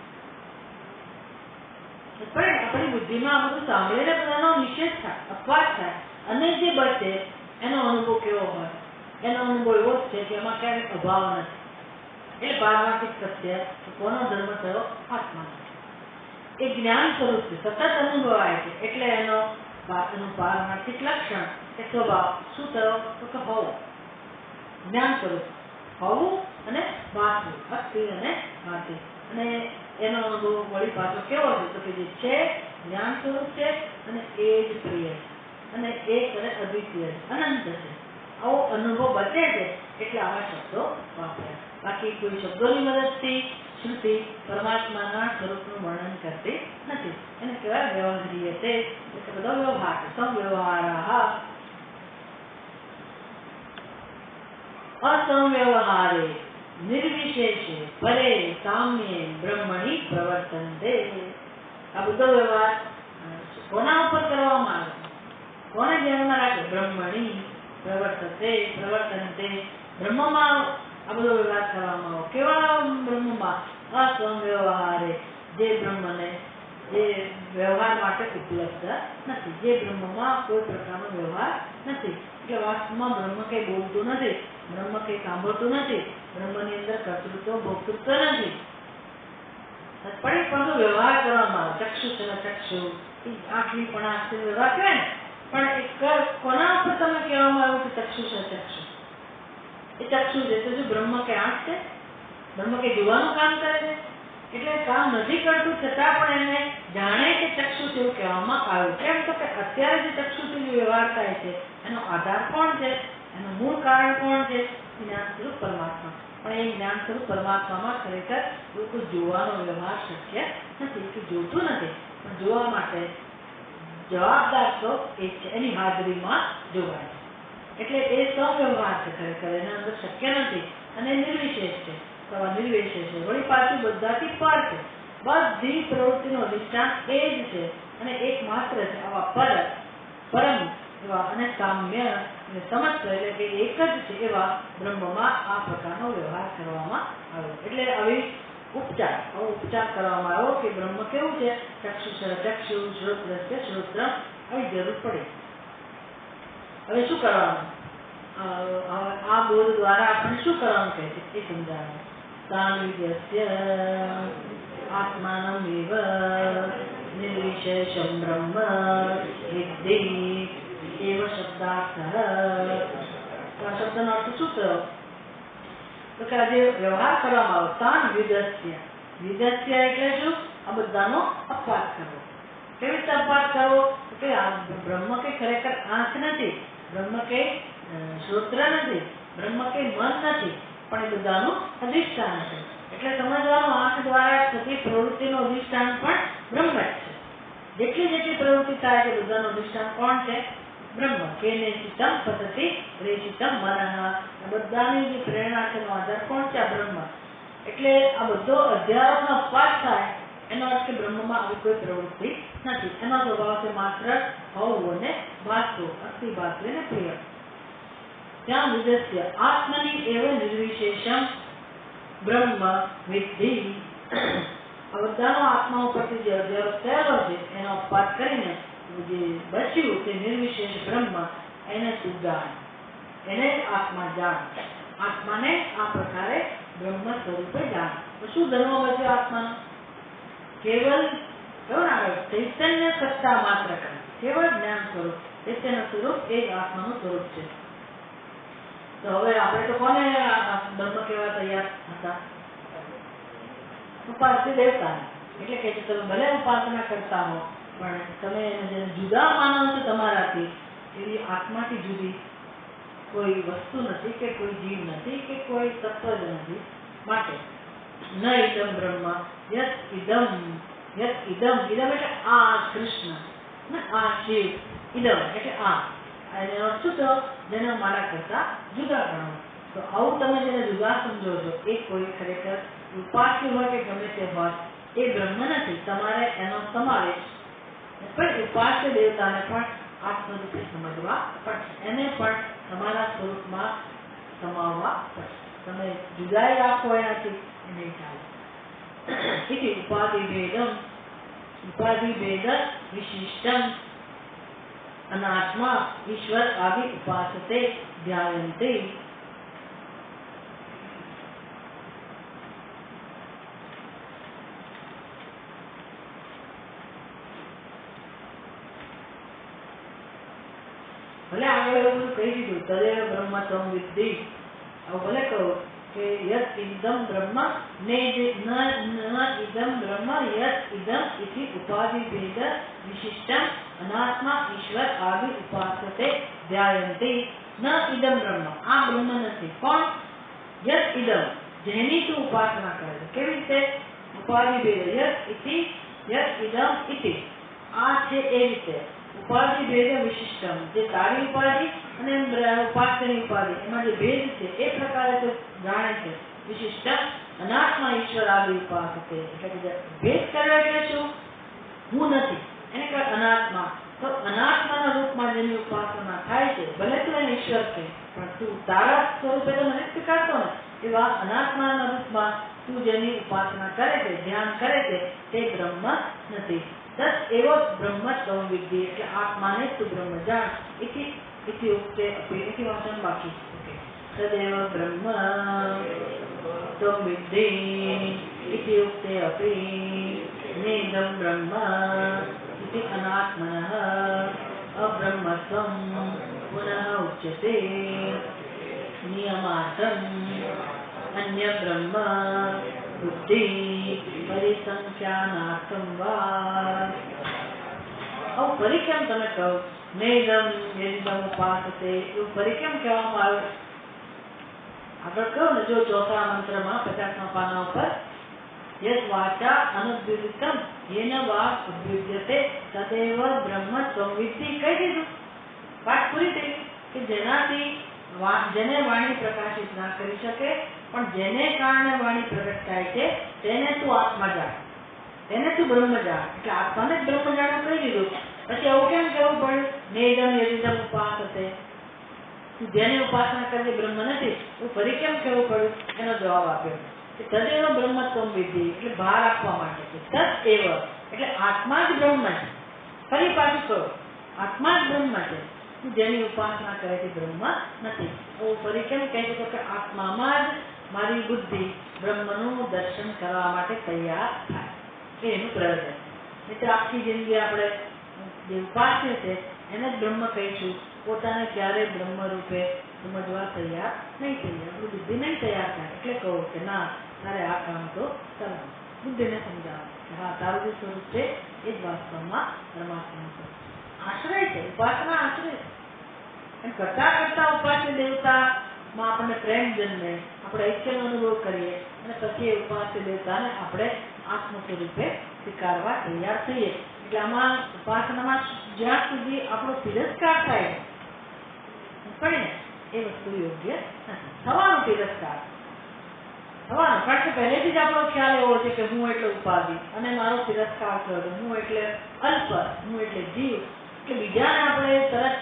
પણ આપણી બુદ્ધિમાં આ બધું સાંભળીને બધાનો નિષેધ થાય, અપવાદ થાય, અને જે બચે એનો અનુભવ કેવો હોય? એનો અનુભવ એવો જ છે કે એમાં ક્યારેક અભાવ નથી. એ પારમાર્થિક સત્ય કોનો ધર્મ થયો? આત્મા. એ જ્ઞાન સ્વરૂપ છે, સતત અનુભવાય છે. એટલે એનું પારમાર્થિક લક્ષણ એ સ્વભાવ શું થયો? તો કે હોવું. જ્ઞાન સ્વરૂપ હોવું અને વાંચવું, અસ્થિ અને વાંચી. અને એનો અનુભવ વળી પાછો કેવો છે? તો કે જે છે જ્ઞાન સ્વરૂપ છે અને એ જ પ્રિય છે અને એક અને અદ્વિતીય અનંત છે. આવો અનુભવ બચે છે એટલે આવા શબ્દો વાપર્યા. બાકી કોઈ શબ્દોની મદદથી શ્રુતિ પરમાત્માના સ્વરૂપનું વર્ણન કરતી નથી. એને કહેવાય વ્યવહારીયતે, એટલે બધો વ્યવહાર. સંવ્યવહારાઃ અસંવ્યવહારે નિર્વિશેષે પરે સામ્યે બ્રહ્મણી પ્રવર્તન્તે. આ બધો વ્યવહાર કોના ઉપર કરવામાં આવે? કોને ધ્યાનમાં રાખે? બ્રહ્મણી પ્રવર્તન્તે. બ્રહ્મમાં આ બધો વ્યવહાર કરવામાં આવે. કેવા બ્રહ્મમાં? અસંવ્યવહારે, જે બ્રહ્મને જે વ્યવહાર માટે ઉપલબ્ધ નથી, જે બ્રહ્મમાં કોઈ પ્રકારનો વ્યવહાર નથી. એટલે વાસ્તવમાં બ્રહ્મ કઈ બોલતું નથી, બ્રહ્મ કઈ સાંભળતું નથી, બ્રહ્મની અંદર કર્તૃત્વ ભોક્તૃત્વ નથી, પરંતુ વ્યવહાર કરવામાં આવે. ચક્ષુ છે ચક્ષુ, આંખની પણ આંખથી વ્યવહાર કરે ને, પણ એક કોના ઉપર તમે કહેવામાં આવ્યું કે ચક્ષુ છે ચક્ષુ? એ ચક્ષુ છે તો શું બ્રહ્મ કે આંખ છે? બ્રહ્મ કે જોવાનું કામ કરે છે? એટલે કામ નથી કરતું છતાં પણ એને જાણે કે ચક્ષુ છે એવું કહેવામાં આવ્યું. કેમ તો કે અત્યારે જે ચક્ષુથી વ્યવહાર થાય છે એનો આધાર કોણ છે? એનું મૂળ કારણ કોણ છે? જ્ઞાન સ્વરૂપ પરમાત્મા. પણ એ જ્ઞાન સ્વરૂપ પરમાત્મામાં ખરેખર કોઈ જોવાનો વ્યવહાર શક્ય નથી, કે જોતું નથી. પણ જોવા માટે જવાબદાર તો એ છે, એની હાજરીમાં જોવાય. એટલે એ સંવ્યવહાર છે ખરેખર, એના અંદર શક્ય નથી અને નિર્વિશેષ છે. નિર્વિશેષ છે, વળી પાછું બધાથી પર છે. બધી પ્રવૃત્તિનો અધિષ્ઠાન એ જ છે અને એકમાત્ર છે. આવા પરમ એવા અને સામ્ય અને સમસ્ત એટલે કે એક જ છે એવા બ્રહ્મમાં આ પ્રકારનો વ્યવહાર કરવામાં આવ્યો. એટલે આવી ઉપચાર કરવામાં આવ્યો કે બ્રહ્મ કેવું છે? ચક્ષુ ચક્ષુ, શ્રોત્રસ્ય શ્રોત્ર, આવી જરૂર પડે. હવે શું કરવાનું? આ બોધ દ્વારા આપણે શું કરવાનું કહે છે એ સમજાવે. સાનિધ્યસ્ય આત્માનમેવ નિર્વિશેષમ બ્રહ્મ વિદ્ધિ એવ શબ્દાર્થ. આ શબ્દનો અર્થ શું થયો? તો કે આજે વ્યવહાર કરવામાં આવે. તાન વિદસ્ય, વિદસ્ય એટલે શું? આ બધાનો અપવાદ કરવો. કેવી રીતે અપવાદ કરવો? કે આ બ્રહ્મ કે ખરેખર આંખ નથી, બ્રહ્મ કે શ્રોત્ર નથી, બ્રહ્મ કે મન નથી, પણ એ બધાનું અધિષ્ઠાન છે. એટલે સમજવાનું આંખ દ્વારા થતી પ્રવૃત્તિનું અધિષ્ઠાન પણ બ્રહ્મ જ છે. જેટલી પ્રવૃત્તિ થાય છે બધાનું અધિષ્ઠાન કોણ છે? બ્રહ્મ. કેને ચિત્તમ પતતિ પ્રેષિતમ મનઃ. આ બધાની જે પ્રેરણા છે એનો આધાર કોણ છે? આ બ્રહ્મ. એટલે આ બધો અધ્યારોનો અપવાદ થાય એનો અર્થ કે બ્રહ્મમાં આવી કોઈ પ્રવૃત્તિ નથી. એનો સ્વભાવ છે માત્ર હોવું અને ભાસવું, અસ્થિ ભાસવું અને પ્રિય. ત્યાં વિદસ્ય આત્મની એવ નિર્વિશેષમ બ્રહ્મ વિદ્ધિ. આ બધાનો આત્મા ઉપરથી જે અધ્યારો થયેલો છે એનો અપવાદ કરીને જે બચ્યું તે નિર્વિશેષ બ્રહ્મ, એને તું જાણ, એને આત્મા જાણ. આત્માને આ પ્રકારે બ્રહ્મ સ્વરૂપે જાણ. તો શું ધર્મ બચ્યો આત્માનો? કેવલ કેવું ના ચૈતન્ય સત્તા માત્ર કરે, કેવળ જ્ઞાન સ્વરૂપ, ચૈતન્ય સ્વરૂપ એ જ આત્માનું સ્વરૂપ છે. તો હવે આપણે તો કોને બ્રહ્મ કહેવા તૈયાર હતા? ઉપાસ્ય દેવતા. એટલે કે તમે ભલે ઉપાસના કરતા હો પણ તમે જેને જુદા માનો છો તમારાથી, એવી આત્માથી જુદી કોઈ વસ્તુ નથી, કે કોઈ જીવ નથી, કે કોઈ તત્વ જ નથી. માટે ન ઇદમ બ્રહ્મ યત ઇદમ એટલે આ કૃષ્ણ, આ શિવ, ઇદમ એટલે આ. એનો અર્થ શું થયો? જેને મારા કરતા જુદા ગણો. તો આવું તમે જેને જુદા સમજો છો એ કોઈ ખરેખર ઉપાસ્ય હોય કે ગમે તે હોય એ બ્રહ્મ નથી. તમારે એનો સમાવેશ પણ ઉપાસ્ય દેવતાને પણ આત્મરૂપે સમજવા પડશે, એને પણ તમારા સ્વરૂપમાં સમાવવા પડશે. તમે જુદાઈ રાખો એનાથી એ નહીં ચાલે. ઉપાધિ ભેદ વિશિષ્ટમ અનાત્મા ઈશ્વર આદિ ઉપાસતે ધ્યાયન્તે. ભલે આગળ એવું કહી દીધું તદેવ બ્રહ્મ તમ વિદ્ધિ. ભલે કહો કે યત ઇદમ બ્રહ્મ ને ઇદમ બ્રહ્મ યત ઇદમ ઇતિ ઉપાધિ ભેદ વિશિષ્ટમ અનાત્મા ઈશ્વર આદિ ઉપાસતે ધ્યાયન્તે. ન ઇદમ બ્રહ્મ, આ બ્રહ્મ નથી. કોણ? યત ઇદમ, જેની તું ઉપાસના કરે છે. કેવી રીતે ઉપાધિ ભેદ યત ઇતિ યત ઇદમ ઇતિ આ છે એ રીતે ઉપાધિ ભેદ વિશિષ્ટમ જે કાર્ય ઉપાધિ અને ઉપાસ્યની ઉપાધિ એમાં જે ભેદ છે એ પ્રકારે તો જાણે છે વિશિષ્ટ અનાત્મા ઈશ્વર આદિ ઉપાસકે એટલે કે ભેદ કરે એટલે શું હું નથી એને કહેવાય અનાત્મા તો અનાત્માના રૂપમાં જેની ઉપાસના થાય છે ભલે તું એને ઈશ્વર છે પણ તું તારા સ્વરૂપે તો મને સ્વીકારતો ને એવા અનાત્માના રૂપમાં તું જેની ઉપાસના કરે છે ધ્યાન કરે છે તે બ્રહ્મ નથી તસ એવો બ્રહ્મ ત્વમ વિદ્ધિ એટલે આત્માને તું બ્રહ્મ જાણ इति उक्ते अपि इति वचन बाकी तदेव ब्रह्म त्वं विद्धि इति उक्ते अपि नेदं ब्रह्म इति अनात्मनः अब्रह्मत्वं पुनः उच्यते नियमार्थम् अन्य ब्रह्म बुद्धि परिसंख्यानार्थं वा अब परिक्रम તમે કહો नेदम यदिदम उपासते એવું પરિક્રમ કહેવામાં આવે આગળ કહો ને જો ચોથા મંત્રમાં 50મા પાના ઉપર યદ વાચા અનુદ્યુતમ येन वा उद्युज्यते तदेव ब्रह्म त्वं विद्धि કહી દીધું વાત પૂરી થઈ કે જેનાથી જેને વાણી પ્રકાશિત ના કરી શકે પણ જેને કારણે વાણી પ્રગટ થાય છે તેને તું આત્મા જાણ તેને તું બ્રહ્મ જાણ એટલે આત્માને જ બ્રહ્મ જાણવું કહી દીધું પછી આવું કેમ કહેવું પડ્યું नेदम यदिदम उपासते જેની ઉપાસના કરવી બ્રહ્મ નથી તો ફરી કેમ કહેવું પડ્યું એનો જવાબ આપ્યો કે તદેવ બ્રહ્મત્વમ વિધિ એટલે ભાર આપવા માટે છે તદ એવ એટલે આત્મા જ બ્રહ્મ છે ફરી પાછું કહો આત્મા જ બ્રહ્મ છે જેની ઉપાસના કરે તે બ્રહ્મ નથી તો ફરી કેમ કહે છે કે આત્મામાં જ મારી બુદ્ધિ બ્રહ્મનું દર્શન કરવા માટે તૈયાર થાય એનું પ્રયોજન એટલે આખી જિંદગી આપણે જે ઉપાસ્ય છે એને જ બ્રહ્મ કહીશું પોતાને ક્યારેય બ્રહ્મ રૂપે સમજવા તૈયાર નહીં થઈએ આપણી બુદ્ધિ નહીં તૈયાર થાય એટલે કહું કે ના તારે આ કામ તો કરવું બુદ્ધિને સમજાવો કે હા તારું જે સ્વરૂપ છે એ જ વાસ્તવમાં પરમાત્મા છે આશ્રય છે ઉપાસના આશ્રય એમ કરતા કરતા ઉપાસ્ય દેવતામાં આપણને પ્રેમ જન્મે આપણે ઐક્યનો અનુભવ કરીએ અને પછી એ ઉપાસ્ય દેવતાને આપણે આત્મ સ્વરૂપે સ્વીકારવા તૈયાર થઈએ એટલે આમાં ઉપાસનામાં જ્યાં સુધી આપણો તિરસ્કાર થાય પડે ને એ વસ્તુ યોગ્ય નથી થવાનો તિરસ્કાર થવાનો કારણ કે પહેલેથી જ આપણો ખ્યાલ એવો છે કે હું એટલે ઉપાધિ અને મારો તિરસ્કાર થયો હું એટલે અલ્પ હું એટલે જીવ એટલે બીજાને આપણે તરત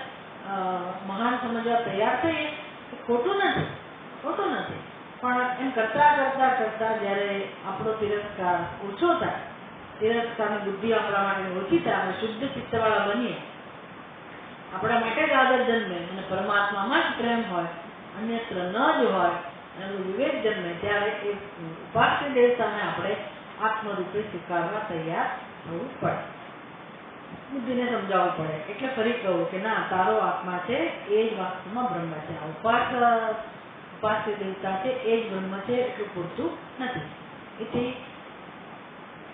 મહાન સમજવા તૈયાર થઈએ એ ખોટું નથી પણ એમ કરતા કરતા કરતા જ્યારે આપણો તિરસ્કાર ઓછો થાય તિરસ્કારની બુદ્ધિ આપણા માટે ઓછી થાય આપણે શુદ્ધ ચિત્તવાળા બનીએ આપણા માટે જ આદર જન્મે અને પરમાત્મામાં જ પ્રેમ હોય અન્યત્ર ન જ હોય અને વિવેક જન્મે ત્યારે એ ઉપાસ્ય દેવતાને આપણે આત્મરૂપે સ્વીકારવા તૈયાર થવું પડે બુદ્ધિને સમજાવવું પડે એટલે ફરી કહું કે ના તારો આત્મા છે એ જ વાસ્તવમાં બ્રહ્મ છે આ ઉપાસ્ય દેવતા છે એ જ બ્રહ્મ છે એટલું પૂરતું નથી એથી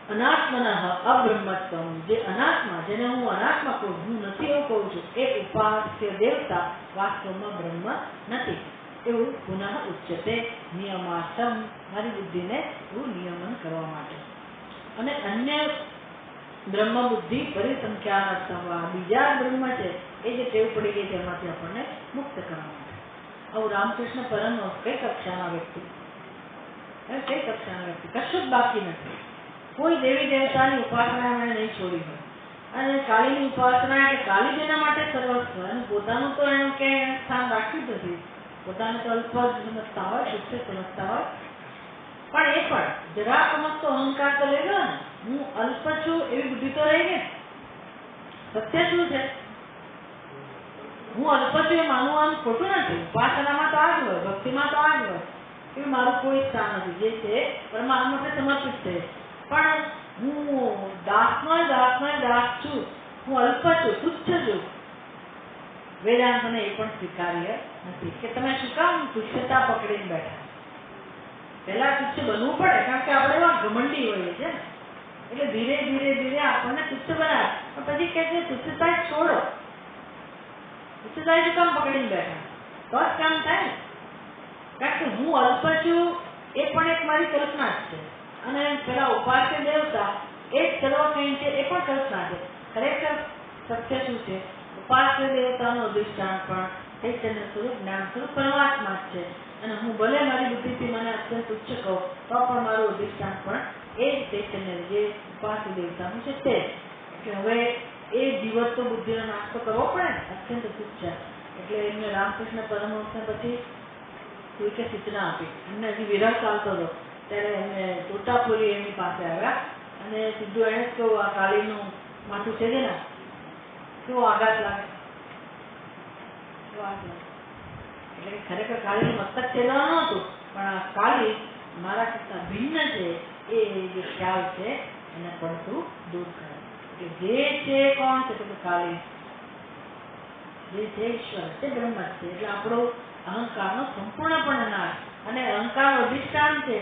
અનાત્મન અબ્રહ્મત્વમ જે અનાત્મા જેને હું અનાત્મા કહું હું નથી એવું કહું છું એ ઉપાસ્ય દેવતા વાસ્તવમાં બ્રહ્મ નથી એવું પુનઃ ઉચ્ચતે નિયમાર્થમ મારી બુદ્ધિને એવું નિયમન કરવા માટે અને અન્ય બ્રહ્મ બુદ્ધિ પરિસંખ્યાના બીજા બ્રહ્મ છે એ જે ટેવ પડી ગઈ તેમાંથી આપણને મુક્ત કરવા માટે આવું રામકૃષ્ણ પરમહંસ કઈ કક્ષાના વ્યક્તિ કશું જ બાકી નથી કોઈ દેવી દેવતાની ઉપાસના એમણે નહીં છોડી હોય અને કાલીની ઉપાસના એટલે કાલી જેના માટે સર્વસ્વ અને પોતાનું તો એમ કે સ્થાન રાખ્યું નથી પોતાને તો અલ્પ જ સમજતા હોય શુદ્ધ સમજતા હોય પણ એ પણ જરા સમજતો અહંકાર તો લઈ ગયો ને હું અલ્પ છું એવી બુદ્ધિ તો રહી ગઈ સત્ય શું છે હું અલ્પ છું એ માનવું આમ ખોટું નથી ઉપાસનામાં તો આ જ હોય ભક્તિમાં તો આ જ હોય કે મારું કોઈ સ્થાન નથી જે છે પરમાત્માને સમર્પિત છે પણ હું દાસમાં દાસ છું હું અલ્પ છું તુચ્છ છું વેદાંતને એ પણ સ્વીકાર્ય નથી કે તમે શું કામ તુચ્છતા પકડીને બેઠા પહેલા તુચ્છ બનવું પડે કારણ કે આપણે એવા ઘમંડી હોઈએ છે ને એટલે ધીરે ધીરે ધીરે આપણને તુચ્છ બનાવે પણ પછી કહે છે તુચ્છતા છોડો તુચ્છતા શું કામ પકડીને બેઠા તો જ કામ થાય ને કારણ કે હું અલ્પ છું એ પણ એક મારી કલ્પના જ છે અને પેલા ઉપાસ્ય દેવતા એ જ સર્વકઈ છે, એ પણ કલ્પના છે. ખરેખર સત્ય શું છે? ઉપાસ્ય દેવતાનું અધિષ્ઠાન પણ ચૈતન્ય સ્વરૂપ જ્ઞાન સ્વરૂપ પરમાત્મા જ છે. અને હું ભલે મારી બુદ્ધિથી મને અત્યંત ઉચ્ચ કહું તો પણ મારું અધિષ્ઠાન પણ એ જ ચૈતન્ય જે ઉપાસ્ય દેવતાનું છે તે. એટલે હવે એ જીવત તો બુદ્ધિનો નાશ તો કરવો પડે ને, અત્યંત તુચ્છ. એટલે એમને રામકૃષ્ણ પરમહંસને પછી કોઈકે સૂચના આપી. એમને હજી વિરહ ચાલતો હતો ત્યારે એમને તોતાપુરી એમની પાસે આવ્યા અને સીધું એને જ કહું, આ કાળીનું માથું છે ને કેવો આઘાત લાગે, એટલે ખરેખર કાળીનું મસ્તક છેદવાનું નહોતું, પણ આ કાળી મારા કરતા ભિન્ન છે એ જે ખ્યાલ છે એને પડતું દૂર કરે. એટલે જે છે કોણ છે તો કાળી, જે છે ઈશ્વર છે, બ્રહ્મ છે. એટલે આપણો અહંકારનો સંપૂર્ણપણે નાશ, અને અહંકાર અધિષ્ઠાન છે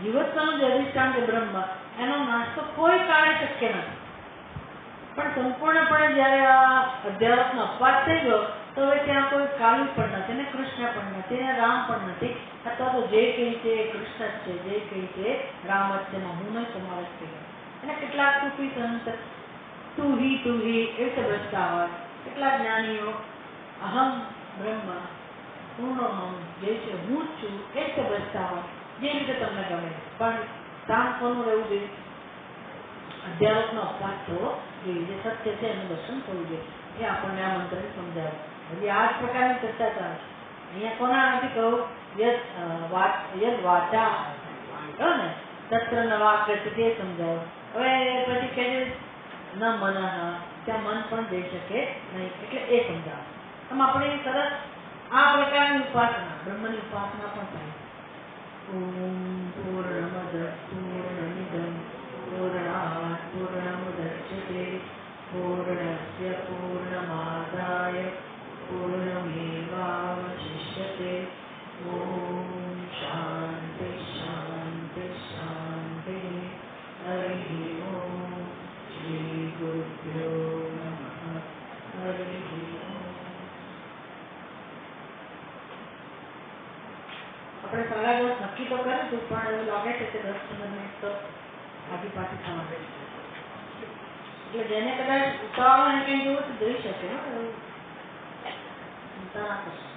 જીવત્વનું જે અધિષ્ઠાન છે બ્રહ્મ, એનો નાશ તો કોઈ કાળે શક્ય નથી. પણ સંપૂર્ણપણે જયારે આ અધ્યાત્મનો અપવાદ થઈ ગયો તો હવે ત્યાં કોઈ કાળી પણ નથી, ને કૃષ્ણ પણ નથી, ને રામ પણ નથી, અથવા તો જે કઈ છે કૃષ્ણ જ છે, જે કઈ છે રામ જ છે, હું નો સમાવેશ થઈ ગયો. અને કેટલાક સૂફી સંત તું હી એ રીતે ભજતા હોય, કેટલાક જ્ઞાનીઓ અહમ બ્રહ્મ પૂર્ણમ જે છે હું જ છું એ રીતે ભજતા હોય, જે રીતે તમને ગમે. પણ શાંત કોનું રહેવું જોઈએ? અધ્યાત્મનો અપવાદ થવો જોઈએ, જે સત્ય છે એનું દર્શન થવું જોઈએ. એ આપણને આ મંત્ર સમજાવે. હજી આ જ પ્રકારની ચર્ચા ચાલે. અહીંયા કોના નથી કહું, યદ વાચા કહો ને તત્ર ન વાક્ય છે તે સમજાવે. હવે પછી કહે ન મન, ત્યાં મન પણ જઈ શકે નહીં, એટલે એ સમજાવે. આમ આપણે સરસ આ પ્રકારની ઉપાસના, બ્રહ્મની ઉપાસના પણ થાય. ઓમ પૂર્ણમદ પૂર્ણમિદં પૂર્ણાત પૂર્ણમુદચ્યતે પૂર્ણસ્ય પૂર્ણમાદાય પૂર્ણમેવાવશિષ્યતે. ઓમ શાંતિ શાંતિ શાંતિ. હરિ ઓમ. શ્રી ગુરુભ્યો નમઃ. હરિ ઓમ. આપણે 10:30 નક્કી તો કર્યું હતું, પણ એવું લાગે છે કે 10-15 મિનિટ તો આગી પાછી થવા દે. એટલે જેને કદાચ ઉતાવળ અને કંઈ જોવું તો જોઈ શકે. ચિંતા ના કરશો.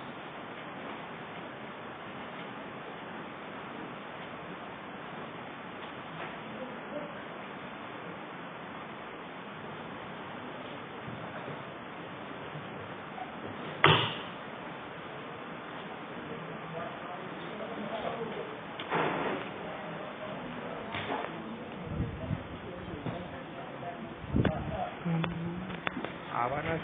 આવવાના